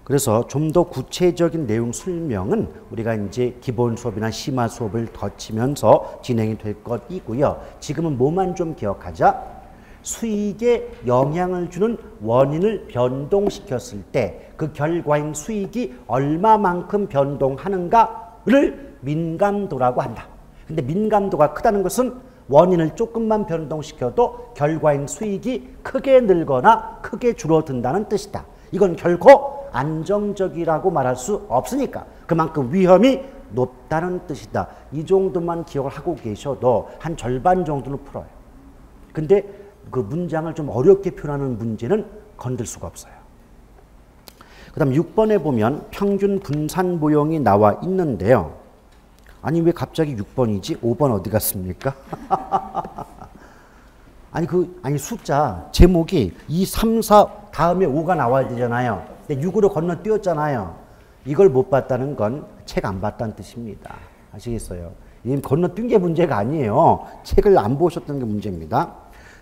그래서 좀 더 구체적인 내용 설명은 우리가 이제 기본 수업이나 심화 수업을 거치면서 진행이 될 것이고요. 지금은 뭐만 좀 기억하자. 수익에 영향을 주는 원인을 변동시켰을 때 그 결과인 수익이 얼마만큼 변동하는가를 민감도라고 한다. 근데 민감도가 크다는 것은 원인을 조금만 변동시켜도 결과인 수익이 크게 늘거나 크게 줄어든다는 뜻이다. 이건 결코 안정적이라고 말할 수 없으니까 그만큼 위험이 높다는 뜻이다. 이 정도만 기억을 하고 계셔도 한 절반 정도는 풀어요. 근데 그 문장을 좀 어렵게 표현하는 문제는 건들 수가 없어요. 그 다음 6번에 보면 평균 분산 모형이 나와 있는데요. 아니 왜 갑자기 6번이지? 5번 어디 갔습니까? 아니 숫자 제목이 2, 3, 4 다음에 5가 나와야 되잖아요. 근데 6으로 건너뛰었잖아요. 이걸 못 봤다는 건 책 안 봤다는 뜻입니다. 아시겠어요? 이 건너뛴 게 문제가 아니에요. 책을 안 보셨던 게 문제입니다.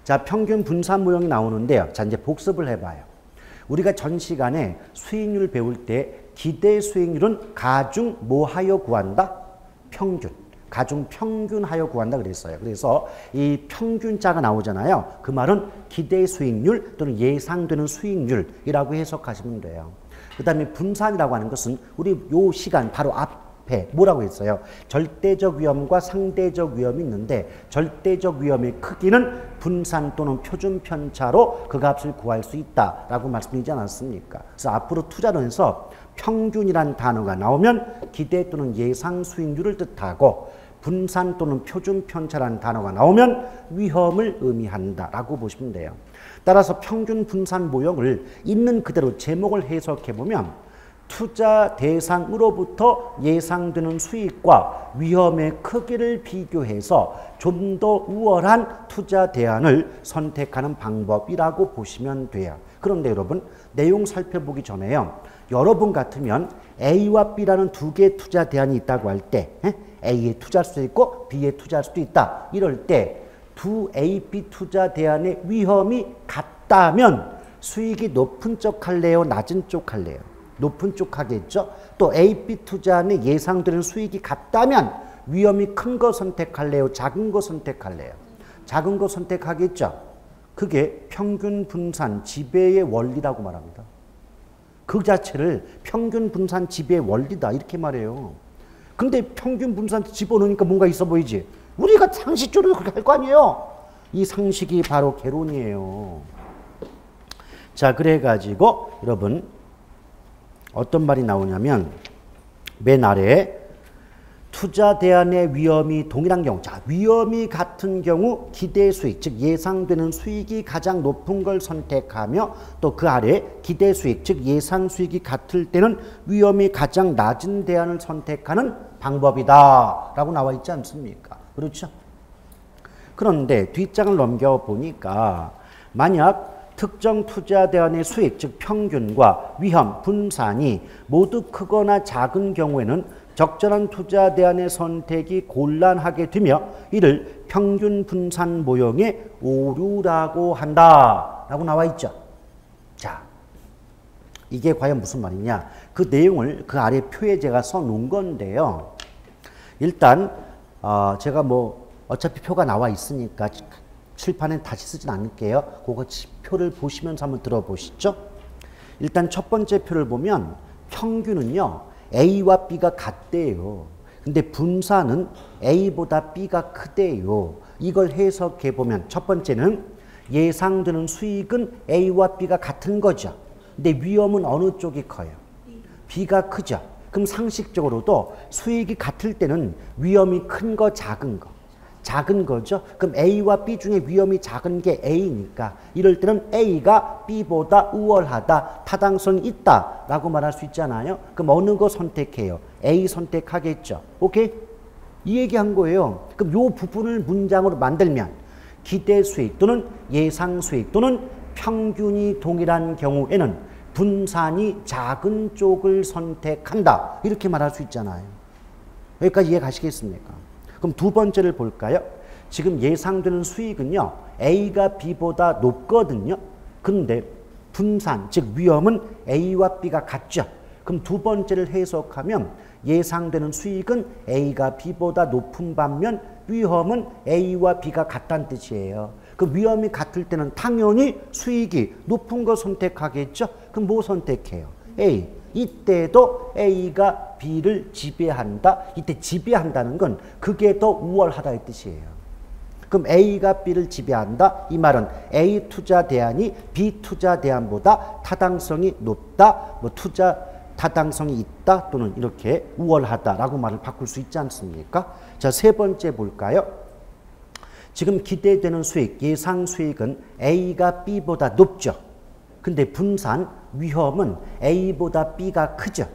자, 평균 분산 모형이 나오는데요. 자, 이제 복습을 해봐요. 우리가 전 시간에 수익률 배울 때 기대 수익률은 가중 뭐 하여 구한다? 평균. 가중 평균하여 구한다 그랬어요. 그래서 이 평균자가 나오잖아요. 그 말은 기대 수익률 또는 예상되는 수익률이라고 해석하시면 돼요. 그 다음에 분산이라고 하는 것은 우리 요 시간 바로 앞에 뭐라고 했어요? 절대적 위험과 상대적 위험이 있는데 절대적 위험의 크기는 분산 또는 표준 편차로 그 값을 구할 수 있다라고 말씀드리지 않았습니까? 그래서 앞으로 투자론에서 평균이란 단어가 나오면 기대 또는 예상 수익률을 뜻하고 분산 또는 표준 편차라는 단어가 나오면 위험을 의미한다라고 보시면 돼요. 따라서 평균 분산 모형을 있는 그대로 제목을 해석해 보면 투자 대상으로부터 예상되는 수익과 위험의 크기를 비교해서 좀 더 우월한 투자 대안을 선택하는 방법이라고 보시면 돼요. 그런데 여러분 내용 살펴보기 전에요. 여러분 같으면 A와 B라는 두 개의 투자 대안이 있다고 할 때 A에 투자할 수도 있고 B에 투자할 수도 있다. 이럴 때 두 A, B 투자 대안의 위험이 같다면 수익이 높은 쪽 할래요? 낮은 쪽 할래요? 높은 쪽 하겠죠? 또 A, B 투자안의 예상되는 수익이 같다면 위험이 큰 거 선택할래요? 작은 거 선택할래요? 작은 거 선택하겠죠? 그게 평균 분산 지배의 원리라고 말합니다. 그 자체를 평균 분산 지배의 원리다 이렇게 말해요. 근데 평균 분산 집어넣으니까 뭔가 있어 보이지? 우리가 상식적으로 그렇게 할 거 아니에요? 이 상식이 바로 개론이에요. 자, 그래가지고 여러분 어떤 말이 나오냐면 맨 아래에 투자 대안의 위험이 동일한 경우, 자, 위험이 같은 경우 기대 수익, 즉 예상되는 수익이 가장 높은 걸 선택하며 또 그 아래 기대 수익, 즉 예상 수익이 같을 때는 위험이 가장 낮은 대안을 선택하는 방법이다 라고 나와 있지 않습니까? 그렇죠? 그런데 뒷장을 넘겨보니까 만약 특정 투자 대안의 수익, 즉 평균과 위험, 분산이 모두 크거나 작은 경우에는 적절한 투자 대안의 선택이 곤란하게 되며 이를 평균 분산 모형의 오류라고 한다라고 나와 있죠. 자, 이게 과연 무슨 말이냐? 그 내용을 그 아래 표에 제가 써놓은 건데요. 일단 제가 뭐 어차피 표가 나와 있으니까 칠판에 다시 쓰진 않을게요. 그거 표를 보시면서 한번 들어보시죠. 일단 첫 번째 표를 보면 평균은요. A와 B가 같대요. 근데 분산은 A보다 B가 크대요. 이걸 해석해 보면 첫 번째는 예상되는 수익은 A와 B가 같은 거죠. 근데 위험은 어느 쪽이 커요? B가 크죠. 그럼 상식적으로도 수익이 같을 때는 위험이 큰 거, 작은 거. 작은 거죠. 그럼 A와 B 중에 위험이 작은 게 A니까 이럴 때는 A가 B보다 우월하다, 타당성이 있다 라고 말할 수 있잖아요. 그럼 어느 거 선택해요? A 선택하겠죠. 오케이? 이 얘기한 거예요. 그럼 이 부분을 문장으로 만들면 기대 수익 또는 예상 수익 또는 평균이 동일한 경우에는 분산이 작은 쪽을 선택한다. 이렇게 말할 수 있잖아요. 여기까지 이해 가시겠습니까? 그럼 두 번째를 볼까요? 지금 예상되는 수익은요. A가 B보다 높거든요. 근데 분산, 즉 위험은 A와 B가 같죠. 그럼 두 번째를 해석하면 예상되는 수익은 A가 B보다 높은 반면 위험은 A와 B가 같다는 뜻이에요. 그 위험이 같을 때는 당연히 수익이 높은 거 선택하겠죠. 그럼 뭐 선택해요? A. 이때도 A가 B를 지배한다. 이때 지배한다는 건 그게 더 우월하다 이 뜻이에요. 그럼 A가 B를 지배한다. 이 말은 A 투자 대안이 B 투자 대안보다 타당성이 높다. 뭐 타당성이 있다 또는 이렇게 우월하다라고 말을 바꿀 수 있지 않습니까? 자, 세 번째 볼까요? 지금 기대되는 수익, 예상 수익은 A가 B보다 높죠. 근데 분산, 위험은 A보다 B가 크죠.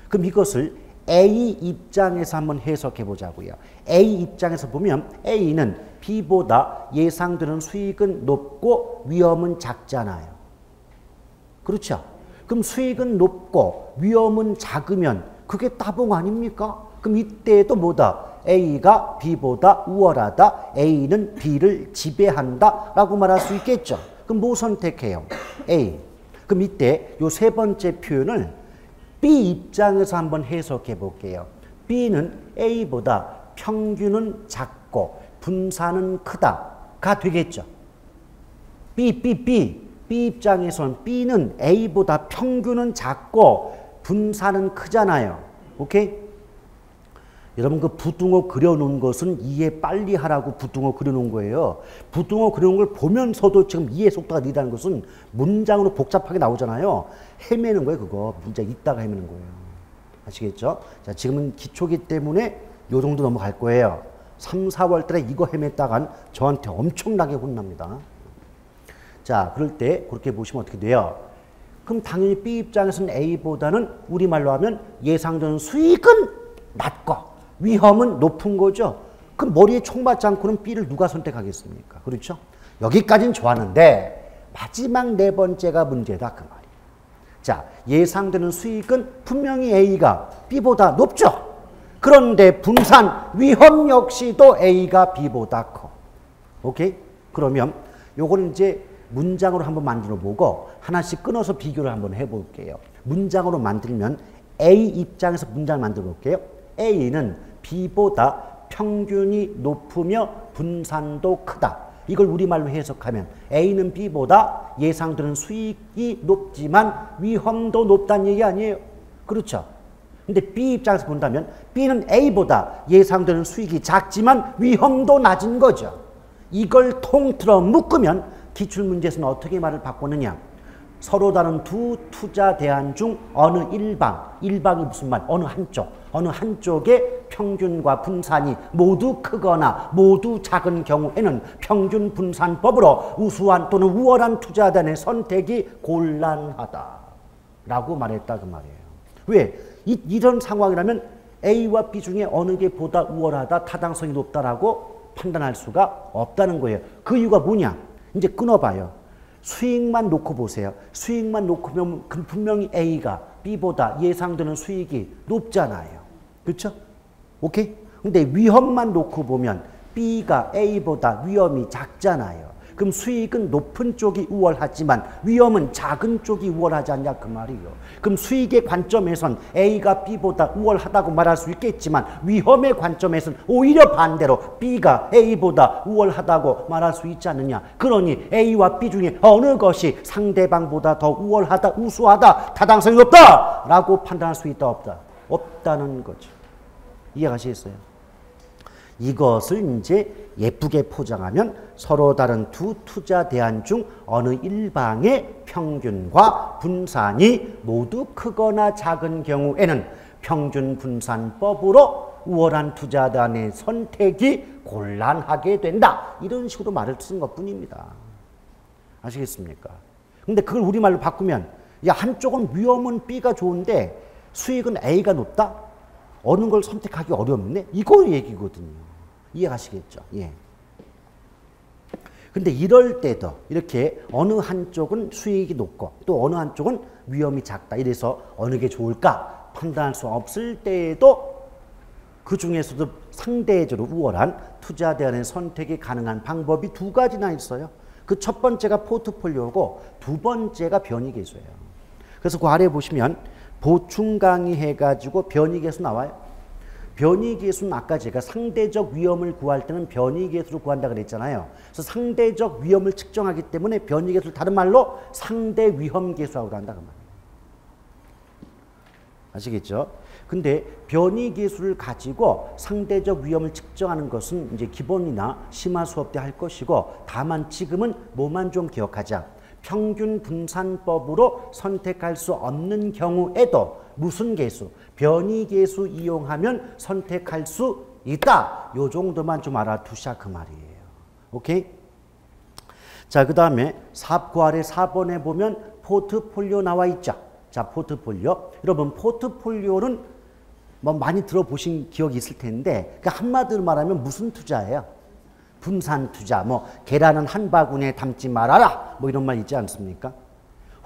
그럼 이것을 A 입장에서 한번 해석해 보자고요. A 입장에서 보면 A는 B보다 예상되는 수익은 높고 위험은 작잖아요. 그렇죠? 그럼 수익은 높고 위험은 작으면 그게 따봉 아닙니까? 그럼 이때도 뭐다? A가 B보다 우월하다. A는 B를 지배한다. 라고 말할 수 있겠죠. 그럼 뭐 선택해요? A. 그럼 이때 요 세 번째 표현을 B 입장에서 한번 해석해 볼게요. B는 A보다 평균은 작고 분산은 크다가 되겠죠. B 입장에선 B는 A보다 평균은 작고 분산은 크잖아요. 오케이? 여러분 그 부등호 그려놓은 것은 이해 빨리 하라고 부등호 그려놓은 거예요. 부등호 그려놓은 걸 보면서도 지금 이해 속도가 느리다는 것은 문장으로 복잡하게 나오잖아요. 헤매는 거예요. 그거 문장 읽다가 헤매는 거예요. 아시겠죠? 자, 지금은 기초기 때문에 요 정도 넘어갈 거예요. 3, 4월 달에 이거 헤맸다간 저한테 엄청나게 혼납니다. 자, 그럴 때 그렇게 보시면 어떻게 돼요? 그럼 당연히 B 입장에서는 A보다는 우리말로 하면 예상되는 수익은 낮고 위험은 높은 거죠. 그럼 머리에 총 맞지 않고는 B를 누가 선택하겠습니까? 그렇죠? 여기까지는 좋았는데 마지막 네 번째가 문제다 그 말이에요. 자, 예상되는 수익은 분명히 A가 B보다 높죠. 그런데 분산 위험 역시도 A가 B보다 커. 오케이? 그러면 요거는 이제 문장으로 한번 만들어 보고 하나씩 끊어서 비교를 한번 해볼게요. 문장으로 만들면 A 입장에서 문장을 만들어 볼게요. A는 B보다 평균이 높으며 분산도 크다. 이걸 우리말로 해석하면 A는 B보다 예상되는 수익이 높지만 위험도 높다는 얘기 아니에요. 그렇죠? 근데 B 입장에서 본다면 B는 A보다 예상되는 수익이 작지만 위험도 낮은 거죠. 이걸 통틀어 묶으면 기출문제에서는 어떻게 말을 바꾸느냐. 서로 다른 두 투자 대안 중 어느 일방이 무슨 말? 어느 한쪽의 평균과 분산이 모두 크거나 모두 작은 경우에는 평균 분산법으로 우수한 또는 우월한 투자 대안의 선택이 곤란하다라고 말했다 그 말이에요. 왜? 이런 상황이라면 A와 B 중에 어느 게 보다 우월하다, 타당성이 높다라고 판단할 수가 없다는 거예요. 그 이유가 뭐냐? 이제 끊어봐요. 수익만 놓고 보세요. 수익만 놓고 보면 분명히 A가 B보다 예상되는 수익이 높잖아요. 그렇죠? 오케이? 근데 위험만 놓고 보면 B가 A보다 위험이 작잖아요. 그럼 수익은 높은 쪽이 우월하지만 위험은 작은 쪽이 우월하지 않냐 그 말이에요. 그럼 수익의 관점에선 A가 B보다 우월하다고 말할 수 있겠지만 위험의 관점에선 오히려 반대로 B가 A보다 우월하다고 말할 수 있지 않느냐. 그러니 A와 B 중에 어느 것이 상대방보다 더 우월하다, 우수하다, 타당성이 높다 라고 판단할 수 있다 없다? 없다는 거죠. 이해가시겠어요? 이것을 이제 예쁘게 포장하면 서로 다른 두 투자 대안 중 어느 일방의 평균과 분산이 모두 크거나 작은 경우에는 평균 분산법으로 우월한 투자 대안의 선택이 곤란하게 된다. 이런 식으로 말을 쓰는 것뿐입니다. 아시겠습니까? 근데 그걸 우리말로 바꾸면 야, 한쪽은 위험은 B가 좋은데 수익은 A가 높다? 어느 걸 선택하기 어렵네? 이거 얘기거든요. 이해가시겠죠? 예. 근데 이럴 때도 이렇게 어느 한쪽은 수익이 높고 또 어느 한쪽은 위험이 작다. 이래서 어느 게 좋을까 판단할 수 없을 때에도 그 중에서도 상대적으로 우월한 투자 대안의 선택이 가능한 방법이 두 가지나 있어요. 그 첫 번째가 포트폴리오고 두 번째가 변이계수예요. 그래서 그 아래 보시면 보충 강의해가지고 변이계수 나와요. 변이계수는 아까 제가 상대적 위험을 구할 때는 변이계수를 구한다 그랬잖아요. 그래서 상대적 위험을 측정하기 때문에 변이계수를 다른 말로 상대위험계수라고 한다 그 말이에요. 아시겠죠? 근데 변이계수를 가지고 상대적 위험을 측정하는 것은 이제 기본이나 심화 수업 때 할 것이고, 다만 지금은 뭐만 좀 기억하자. 평균 분산법으로 선택할 수 없는 경우에도 무슨 계수? 변이 계수 이용하면 선택할 수 있다. 요 정도만 좀 알아두셔 그 말이에요. 오케이? 자, 그 다음에 그 아래 4번에 보면 포트폴리오 나와 있죠. 자, 포트폴리오. 여러분, 포트폴리오는 뭐 많이 들어보신 기억이 있을 텐데, 그러니까 한마디로 말하면 무슨 투자예요? 분산 투자. 뭐 계란은 한 바구니에 담지 말아라. 뭐 이런 말 있지 않습니까?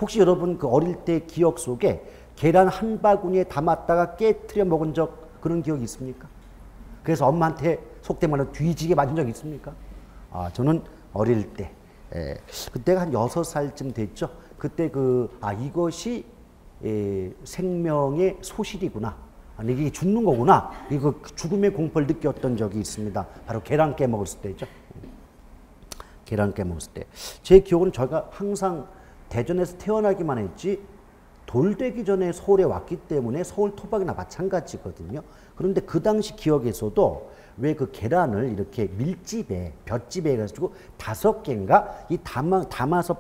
혹시 여러분 그 어릴 때 기억 속에 계란 한 바구니에 담았다가 깨트려 먹은 적 그런 기억이 있습니까? 그래서 엄마한테 속된 말로 뒤지게 맞은 적 있습니까? 아, 저는 어릴 때, 그때가 한 6살쯤 됐죠. 그때 이것이 생명의 소실이구나. 아니, 이게 죽는 거구나. 이거 죽음의 공포를 느꼈던 적이 있습니다. 바로 계란 깨먹었을 때죠. 계란 깨먹었을 때. 제 기억은 제가 항상 대전에서 태어나기만 했지 돌되기 전에 서울에 왔기 때문에 서울 토박이나 마찬가지거든요. 그런데 그 당시 기억에서도 왜 그 계란을 이렇게 밀집에, 볏집에 해가지고 5개인가 이 담아서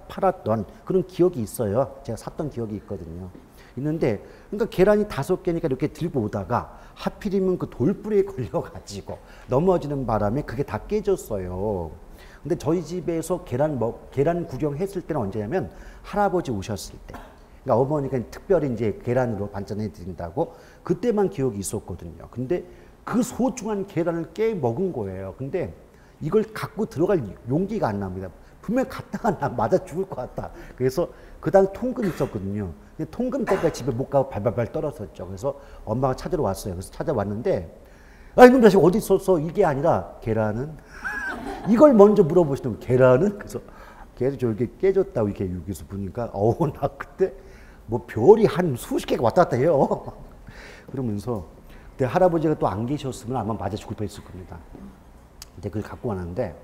팔았던 그런 기억이 있어요. 제가 샀던 기억이 있거든요. 있는데, 그러니까 계란이 5개니까 이렇게 들고 오다가 하필이면 그 돌부리에 걸려가지고 넘어지는 바람에 그게 다 깨졌어요. 근데 저희 집에서 계란 구경했을 때는 언제냐면 할아버지 오셨을 때. 그러니까 어머니가 특별히 이제 계란으로 반찬해 드린다고 그때만 기억이 있었거든요. 근데 그 소중한 계란을 깨 먹은 거예요. 근데 이걸 갖고 들어갈 용기가 안 납니다. 분명히 갔다가 나 맞아 죽을 것 같다. 그래서 그다음 통금 있었거든요. 통금 때문에 집에 못 가고 발발발 떨었었죠. 그래서 엄마가 찾으러 왔어요. 그래서 찾아왔는데, 아, 이놈 자식 어디 있었어? 이게 아니라 계란은? 이걸 먼저 물어보시는 거예요. 계란은? 그래서 계속 저렇게 깨졌다고 이렇게 여기서 보니까 나 그때 뭐 별이 한 수십 개가 왔다 갔다 해요. 그러면서 그때 할아버지가 또 안 계셨으면 아마 맞아 죽을 뻔했을 겁니다. 근데 그걸 갖고 왔는데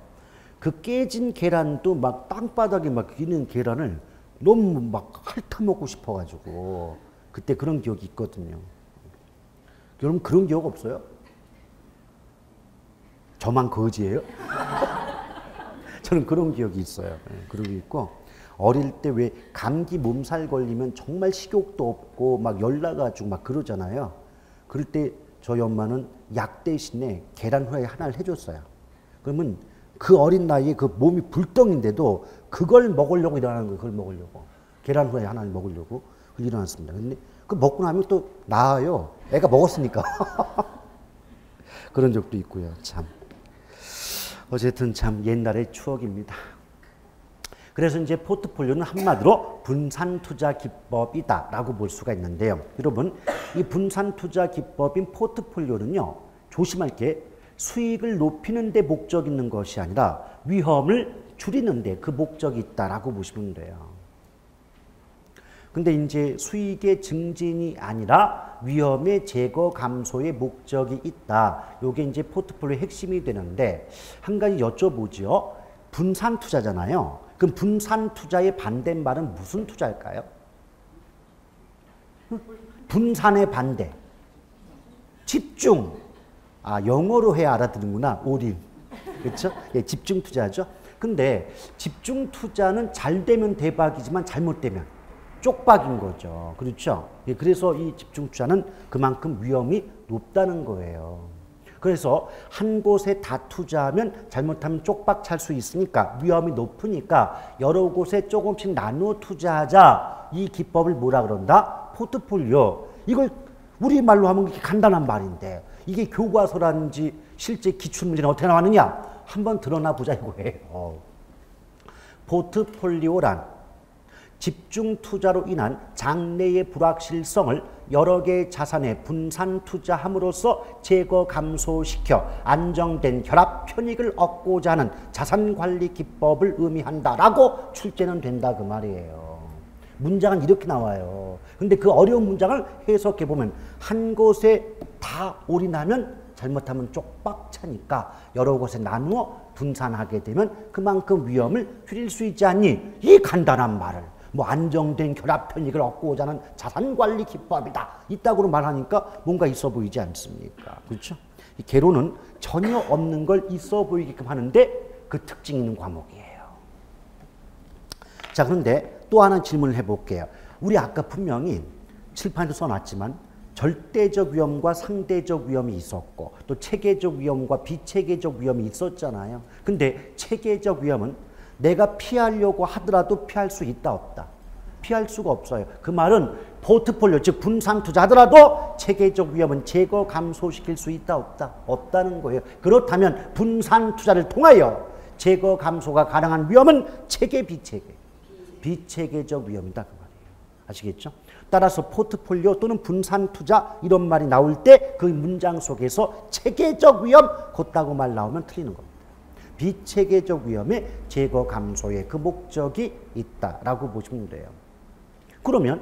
그 깨진 계란도 막 땅바닥에 막 있는 계란을 너무 막 핥아먹고 싶어가지고 그때 그런 기억이 있거든요. 여러분 그런 기억 없어요? 저만 거지예요? 저는 그런 기억이 있어요. 그런 게 있고 어릴 때 왜 감기 몸살 걸리면 정말 식욕도 없고 막 열 나가지고 막 그러잖아요. 그럴 때 저희 엄마는 약 대신에 계란 후라이 하나를 해줬어요. 그러면 그 어린 나이에 그 몸이 불덩인데도 그걸 먹으려고 일어나는 거예요. 그걸 먹으려고. 계란 후라이 하나를 먹으려고 일어났습니다. 근데 그 먹고 나면 또 나아요. 애가 먹었으니까. 그런 적도 있고요. 참. 어쨌든 참 옛날의 추억입니다. 그래서 이제 포트폴리오는 한마디로 분산 투자 기법이다라고 볼 수가 있는데요. 여러분, 이 분산 투자 기법인 포트폴리오는요, 조심할 게 수익을 높이는 데 목적이 있는 것이 아니라 위험을 줄이는 데 그 목적이 있다라고 보시면 돼요. 근데 이제 수익의 증진이 아니라 위험의 제거 감소의 목적이 있다. 요게 이제 포트폴리오의 핵심이 되는데 한 가지 여쭤보죠. 분산 투자잖아요. 그럼 분산 투자의 반대말은 무슨 투자일까요? 분산의 반대. 집중. 아, 영어로 해야 알아듣는구나. 올인. 그렇죠? 예, 집중 투자죠. 근데 집중 투자는 잘 되면 대박이지만 잘못되면 쪽박인 거죠. 그렇죠? 예, 그래서 이 집중 투자는 그만큼 위험이 높다는 거예요. 그래서 한 곳에 다 투자하면 잘못하면 쪽박 찰 수 있으니까 위험이 높으니까 여러 곳에 조금씩 나누어 투자하자. 이 기법을 뭐라 그런다? 포트폴리오. 이걸 우리말로 하면 이렇게 간단한 말인데 이게 교과서라든지 실제 기출문제는 어떻게 나왔느냐? 한번 드러나 보자 이거예요. 포트폴리오란 집중 투자로 인한 장래의 불확실성을 여러 개의 자산에 분산 투자함으로써 제거 감소시켜 안정된 결합 편익을 얻고자 하는 자산 관리 기법을 의미한다라고 출제는 된다 그 말이에요. 문장은 이렇게 나와요. 근데 그 어려운 문장을 해석해 보면 한 곳에 다 올인하면 잘못하면 쪽박 차니까 여러 곳에 나누어 분산하게 되면 그만큼 위험을 줄일 수 있지 않니? 이 간단한 말을 뭐 안정된 결합 편익을 얻고자 하는 자산관리 기법이다. 이따구로 말하니까 뭔가 있어 보이지 않습니까? 그렇죠? 이 개론은 전혀 없는 걸 있어 보이게끔 하는데 그 특징 있는 과목이에요. 자, 그런데 또 하나 질문을 해볼게요. 우리 아까 분명히 칠판에도 써놨지만 절대적 위험과 상대적 위험이 있었고 또 체계적 위험과 비체계적 위험이 있었잖아요. 근데 체계적 위험은 내가 피하려고 하더라도 피할 수 있다 없다? 피할 수가 없어요. 그 말은 포트폴리오 즉 분산 투자하더라도 체계적 위험은 제거 감소시킬 수 있다 없다? 없다는 거예요. 그렇다면 분산 투자를 통하여 제거 감소가 가능한 위험은 체계 비체계 비체계적 위험이다 그 말이에요. 아시겠죠? 따라서 포트폴리오 또는 분산 투자 이런 말이 나올 때 그 문장 속에서 체계적 위험 곧다고 말 나오면 틀리는 겁니다. 비체계적 위험의 제거 감소에 그 목적이 있다라고 보시면 돼요. 그러면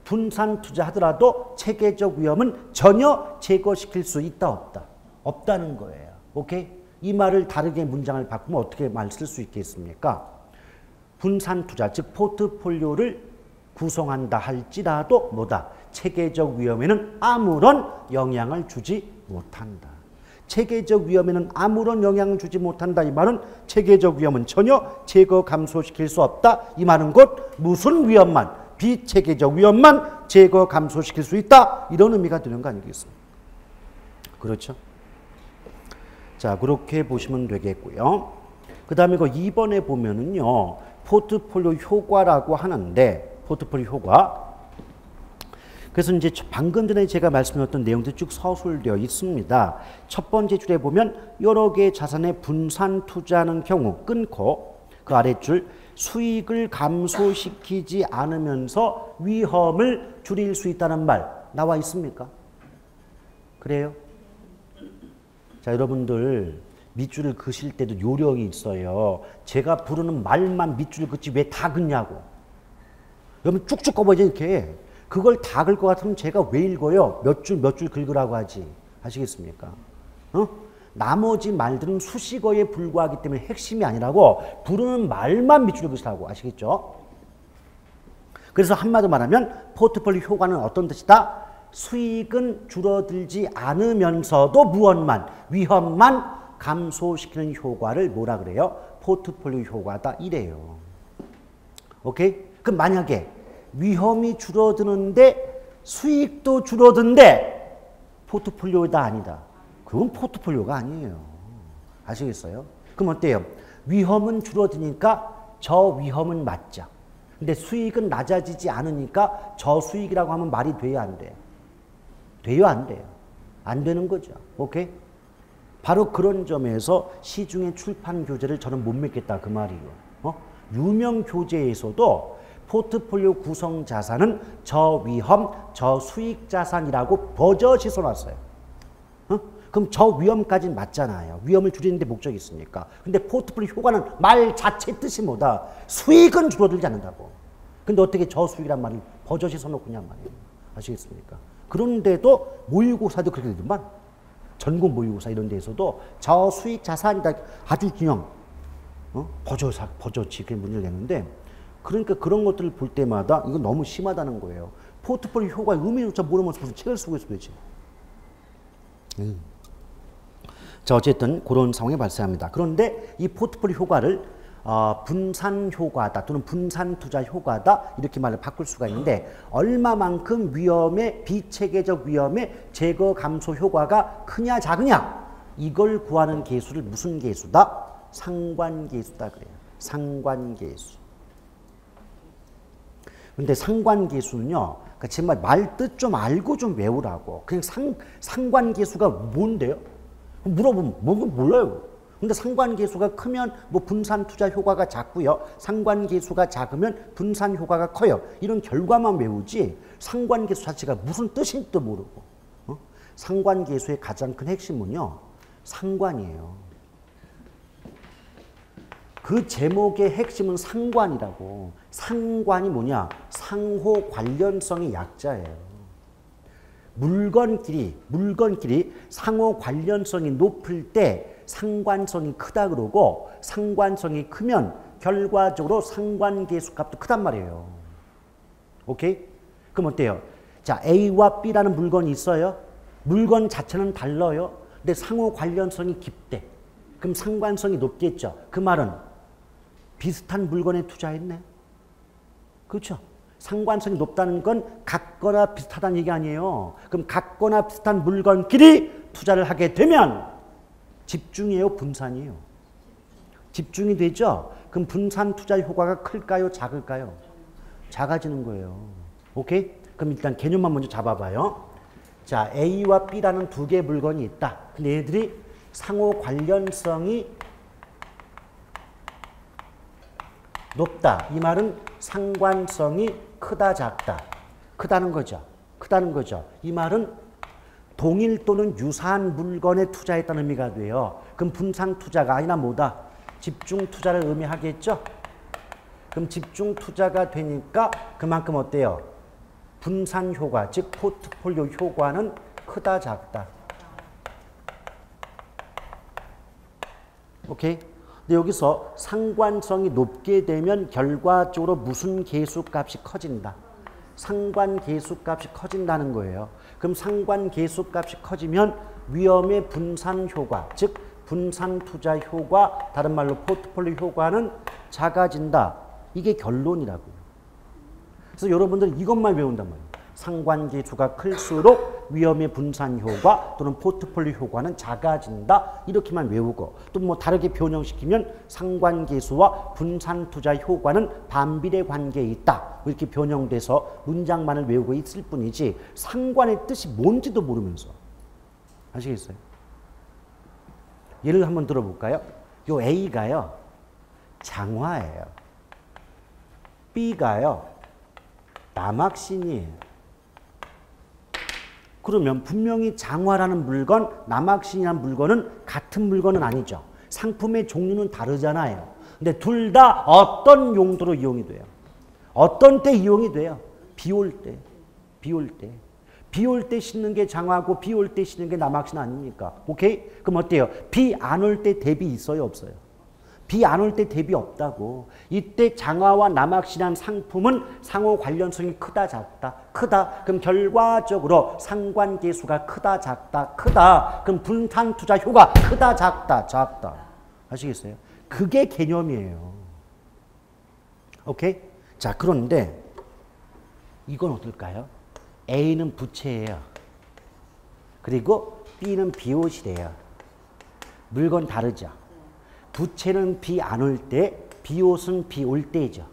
분산 투자하더라도 체계적 위험은 전혀 제거시킬 수 있다 없다? 없다는 거예요. 오케이? 이 말을 다르게 문장을 바꾸면 어떻게 말 쓸 수 있겠습니까? 분산 투자 즉 포트폴리오를 구성한다 할지라도 뭐다? 체계적 위험에는 아무런 영향을 주지 못한다. 체계적 위험에는 아무런 영향을 주지 못한다. 이 말은 체계적 위험은 전혀 제거 감소시킬 수 없다. 이 말은 곧 무슨 위험만? 비체계적 위험만 제거 감소시킬 수 있다. 이런 의미가 되는 거 아니겠습니까? 그렇죠? 자, 그렇게 보시면 되겠고요. 그 다음에 그 2번에 보면은요. 포트폴리오 효과라고 하는데 포트폴리오 효과. 그래서 이제 방금 전에 제가 말씀드렸던 내용들이 쭉 서술되어 있습니다. 첫 번째 줄에 보면 여러 개의 자산의 분산 투자하는 경우 끊고 그 아랫줄 수익을 감소시키지 않으면서 위험을 줄일 수 있다는 말 나와 있습니까? 그래요? 자, 여러분들 밑줄을 그실 때도 요령이 있어요. 제가 부르는 말만 밑줄을 긋지 왜 다 긋냐고. 여러분 쭉쭉 꼽아야지 이렇게. 그걸 다 긁을 것 같으면 제가 왜 읽어요? 몇 줄 긁으라고 하지. 아시겠습니까? 나머지 말들은 수식어에 불과하기 때문에 핵심이 아니라고 부르는 말만 밑줄을 그으시라고. 아시겠죠? 그래서 한마디로 말하면 포트폴리오 효과는 어떤 뜻이다? 수익은 줄어들지 않으면서도 무엇만? 위험만 감소시키는 효과를 뭐라 그래요? 포트폴리오 효과다 이래요. 오케이? 그럼 만약에 위험이 줄어드는데 수익도 줄어드는데 포트폴리오다 아니다. 그건 포트폴리오가 아니에요. 아시겠어요? 그럼 어때요? 위험은 줄어드니까 저 위험은 맞자. 근데 수익은 낮아지지 않으니까 저 수익이라고 하면 말이 돼요, 안 돼요? 돼요, 안 돼요? 안 되는 거죠. 오케이? 바로 그런 점에서 시중의 출판 교재를 저는 못 믿겠다 그 말이에요. 유명 교재에서도 포트폴리오 구성 자산은 저위험, 저수익 자산이라고 버젓이 써놨어요. 그럼 저위험까지는 맞잖아요. 위험을 줄이는 데 목적이 있으니까. 근데 포트폴리오 효과는 말 자체 뜻이 뭐다? 수익은 줄어들지 않는다고. 근데 어떻게 저수익이란 말을 버젓이 써놓고냐 말이에요. 아시겠습니까? 그런데도 모의고사도 그렇게 되더만. 전국 모의고사 이런 데에서도 저수익 자산이다. 아주 그냥 버젓이 그렇게 문제를 내는데 그러니까 그런 것들을 볼 때마다 이거 너무 심하다는 거예요. 포트폴리오 효과의 의미조차 모르면서 무슨 책을 쓰고 있어 도대체. 자, 어쨌든 그런 상황이 발생합니다. 그런데 이 포트폴리오 효과를 분산 효과다 또는 분산 투자 효과다 이렇게 말을 바꿀 수가 있는데 얼마만큼 위험의 비체계적 위험의 제거 감소 효과가 크냐 작으냐 이걸 구하는 계수를 무슨 계수다? 상관계수다 그래요. 상관계수. 근데 상관계수는요, 그러니까 정말 말 뜻 좀 알고 좀 외우라고. 그냥 상관계수가 뭔데요? 물어보면 뭔가 몰라요. 근데 상관계수가 크면 뭐 분산 투자 효과가 작고요. 상관계수가 작으면 분산 효과가 커요. 이런 결과만 외우지 상관계수 자체가 무슨 뜻인지도 모르고. 상관계수의 가장 큰 핵심은요, 상관이에요. 그 제목의 핵심은 상관이라고. 상관이 뭐냐? 상호 관련성의 약자예요. 물건끼리 상호 관련성이 높을 때 상관성이 크다 그러고 상관성이 크면 결과적으로 상관계수 값도 크단 말이에요. 오케이? 그럼 어때요? 자, A와 B라는 물건이 있어요. 물건 자체는 달라요. 근데 상호 관련성이 깊대. 그럼 상관성이 높겠죠. 그 말은 비슷한 물건에 투자했네. 그렇죠? 상관성이 높다는 건 같거나 비슷하다는 얘기 아니에요. 그럼 같거나 비슷한 물건끼리 투자를 하게 되면 집중이에요, 분산이에요? 집중이 되죠? 그럼 분산 투자 효과가 클까요, 작을까요? 작아지는 거예요. 오케이? 그럼 일단 개념만 먼저 잡아봐요. 자, A와 B라는 두 개의 물건이 있다. 근데 얘들이 상호 관련성이 높다. 이 말은 상관성이 크다, 작다. 크다는 거죠. 크다는 거죠. 이 말은 동일 또는 유사한 물건에 투자했다는 의미가 돼요. 그럼 분산 투자가 아니라 뭐다? 집중 투자를 의미하겠죠? 그럼 집중 투자가 되니까 그만큼 어때요? 분산 효과, 즉 포트폴리오 효과는 크다, 작다. 오케이? 근데 여기서 상관성이 높게 되면 결과적으로 무슨 계수값이 커진다? 상관계수값이 커진다는 거예요. 그럼 상관계수값이 커지면 위험의 분산 효과, 즉 분산 투자 효과, 다른 말로 포트폴리오 효과는 작아진다. 이게 결론이라고요. 그래서 여러분들 이것만 외운단 말이에요. 상관계수가 클수록 위험의 분산 효과 또는 포트폴리오 효과는 작아진다. 이렇게만 외우고 또 뭐 다르게 변형시키면 상관계수와 분산 투자 효과는 반비례 관계에 있다. 이렇게 변형돼서 문장만을 외우고 있을 뿐이지 상관의 뜻이 뭔지도 모르면서. 아시겠어요? 예를 한번 들어볼까요? 요 A가요 장화예요. B가요 남학신이에요. 그러면 분명히 장화라는 물건, 남학신이라는 물건은 같은 물건은 아니죠. 상품의 종류는 다르잖아요. 근데 둘 다 어떤 용도로 이용이 돼요? 어떤 때 이용이 돼요? 비 올 때. 비 올 때. 비 올 때 신는 게 장화고 비 올 때 신는 게 남학신 아닙니까? 오케이? 그럼 어때요? 비 안 올 때 대비 있어요, 없어요? 비 안 올 때 대비 없다고. 이때 장화와 남학신한 상품은 상호 관련성이 크다, 작다? 크다. 그럼 결과적으로 상관계수가 크다, 작다? 크다. 그럼 분산 투자 효과 크다, 작다? 작다. 아시겠어요? 그게 개념이에요. 오케이? 자, 그런데 이건 어떨까요? A는 부채예요. 그리고 B는 비옷이래요. 물건 다르죠? 부채는 비 안 올 때, 비옷은 비 올 때죠.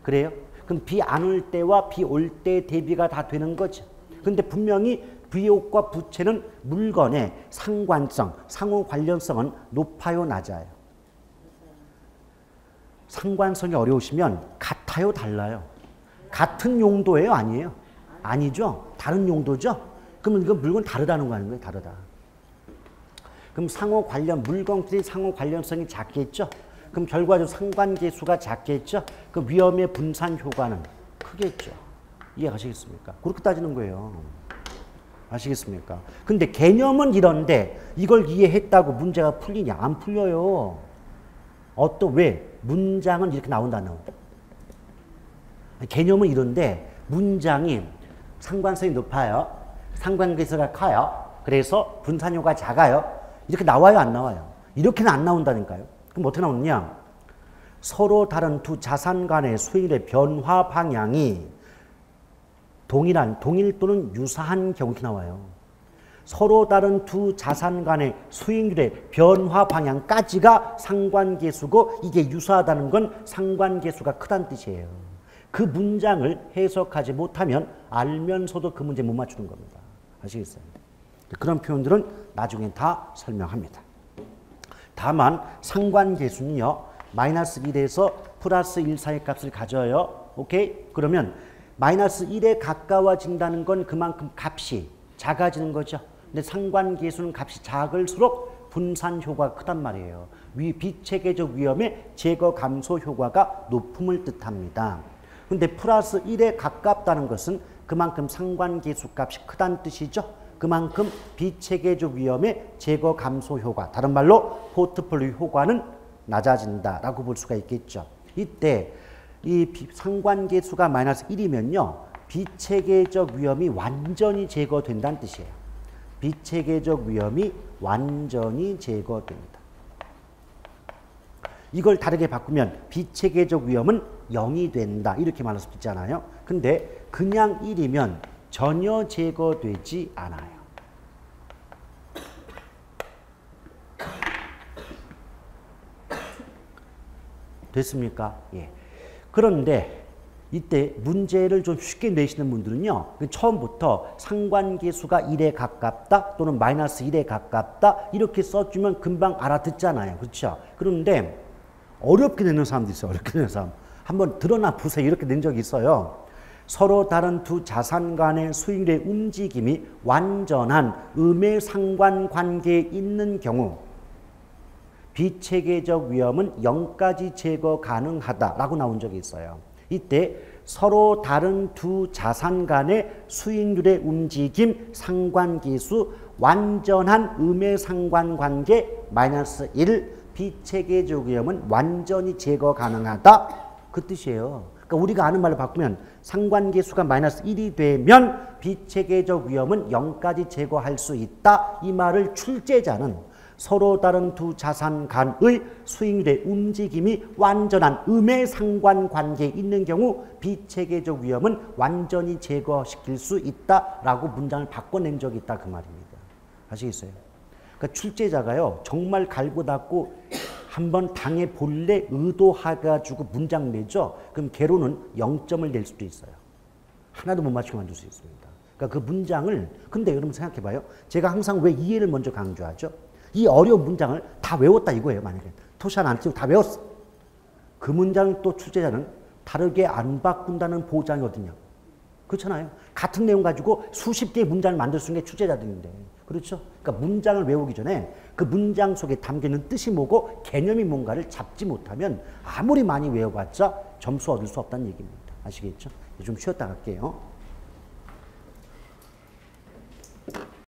그래요? 그럼 비 안 올 때와 비 올 때 대비가 다 되는 거죠. 근데 분명히 비옷과 부채는 물건의 상관성, 상호 관련성은 높아요, 낮아요? 상관성이 어려우시면 같아요, 달라요? 같은 용도예요, 아니에요? 아니죠? 다른 용도죠? 그러면 이건 물건 다르다는 거 아닌가요? 다르다. 그럼 상호 관련, 물건끼리 상호 관련성이 작겠죠? 그럼 결과적으로 상관계수가 작겠죠? 그럼 위험의 분산 효과는 크겠죠? 이해가시겠습니까? 그렇게 따지는 거예요. 아시겠습니까? 근데 개념은 이런데 이걸 이해했다고 문제가 풀리냐? 안 풀려요. 왜? 문장은 이렇게 나온다, 안 나온다? 개념은 이런데 문장이 상관성이 높아요. 상관계수가 커요. 그래서 분산효과가 작아요. 이렇게 나와요, 안 나와요? 이렇게는 안 나온다니까요. 그럼 어떻게 나오느냐? 서로 다른 두 자산 간의 수익률의 변화 방향이 동일 또는 유사한 경우 이렇게 나와요. 서로 다른 두 자산 간의 수익률의 변화 방향까지가 상관계수고 이게 유사하다는 건 상관계수가 크다는 뜻이에요. 그 문장을 해석하지 못하면 알면서도 그 문제 못 맞추는 겁니다. 아시겠어요? 그런 표현들은 나중에 다 설명합니다. 다만 상관계수는요. 마이너스 1에서 플러스 1 사이 값을 가져요. 오케이? 그러면 마이너스 1에 가까워진다는 건 그만큼 값이 작아지는 거죠. 근데 상관계수는 값이 작을수록 분산 효과가 크단 말이에요. 비체계적 위험의 제거 감소 효과가 높음을 뜻합니다. 근데 플러스 1에 가깝다는 것은 그만큼 상관계수 값이 크다는 뜻이죠. 그만큼 비체계적 위험의 제거 감소 효과, 다른 말로 포트폴리오 효과는 낮아진다라고 볼 수가 있겠죠. 이때 이 상관계수가 마이너스 1이면요. 비체계적 위험이 완전히 제거된다는 뜻이에요. 비체계적 위험이 완전히 제거됩니다. 이걸 다르게 바꾸면 비체계적 위험은 0이 된다. 이렇게 말할 수 있잖아요. 근데 그냥 1이면 전혀 제거되지 않아요. 됐습니까? 예. 그런데 이때 문제를 좀 쉽게 내시는 분들은요. 처음부터 상관계수가 1에 가깝다 또는 마이너스 1에 가깝다 이렇게 써주면 금방 알아듣잖아요. 그렇죠? 그런데 어렵게 내는 사람도 있어요. 어렵게 내는 사람. 한번 드러나 보세요. 이렇게 낸 적이 있어요. 서로 다른 두 자산 간의 수익률의 움직임이 완전한 음해상관관계에 있는 경우 비체계적 위험은 0까지 제거 가능하다라고 나온 적이 있어요. 이때 서로 다른 두 자산 간의 수익률의 움직임 상관계수 완전한 음해상관관계 마이너스 1 비체계적 위험은 완전히 제거 가능하다 그 뜻이에요. 그러니까 우리가 아는 말로 바꾸면 상관계수가 마이너스 1이 되면 비체계적 위험은 0까지 제거할 수 있다. 이 말을 출제자는 서로 다른 두 자산 간의 수익률의 움직임이 완전한 음해상관관계에 있는 경우 비체계적 위험은 완전히 제거시킬 수 있다라고 문장을 바꿔낸 적이 있다 그 말입니다. 아시겠어요? 그러니까 출제자가요 정말 갈고 닦고 한번 당해 볼래 의도해가지고 문장 내죠. 그럼 개로는 0점을 낼 수도 있어요. 하나도 못 맞추게 만들 수 있습니다. 그러니까 그 문장을 근데 여러분 생각해봐요. 제가 항상 왜 이해를 먼저 강조하죠? 이 어려운 문장을 다 외웠다 이거예요. 만약에 토시 하나 안 띄고 다 외웠어. 그 문장을 또 출제자는 다르게 안 바꾼다는 보장이 어디냐. 그렇잖아요. 같은 내용 가지고 수십 개의 문장을 만들 수 있는 게 출제자들인데. 그렇죠? 그러니까 문장을 외우기 전에 그 문장 속에 담겨있는 뜻이 뭐고 개념이 뭔가를 잡지 못하면 아무리 많이 외워봤자 점수 얻을 수 없다는 얘기입니다. 아시겠죠? 좀 쉬었다 갈게요.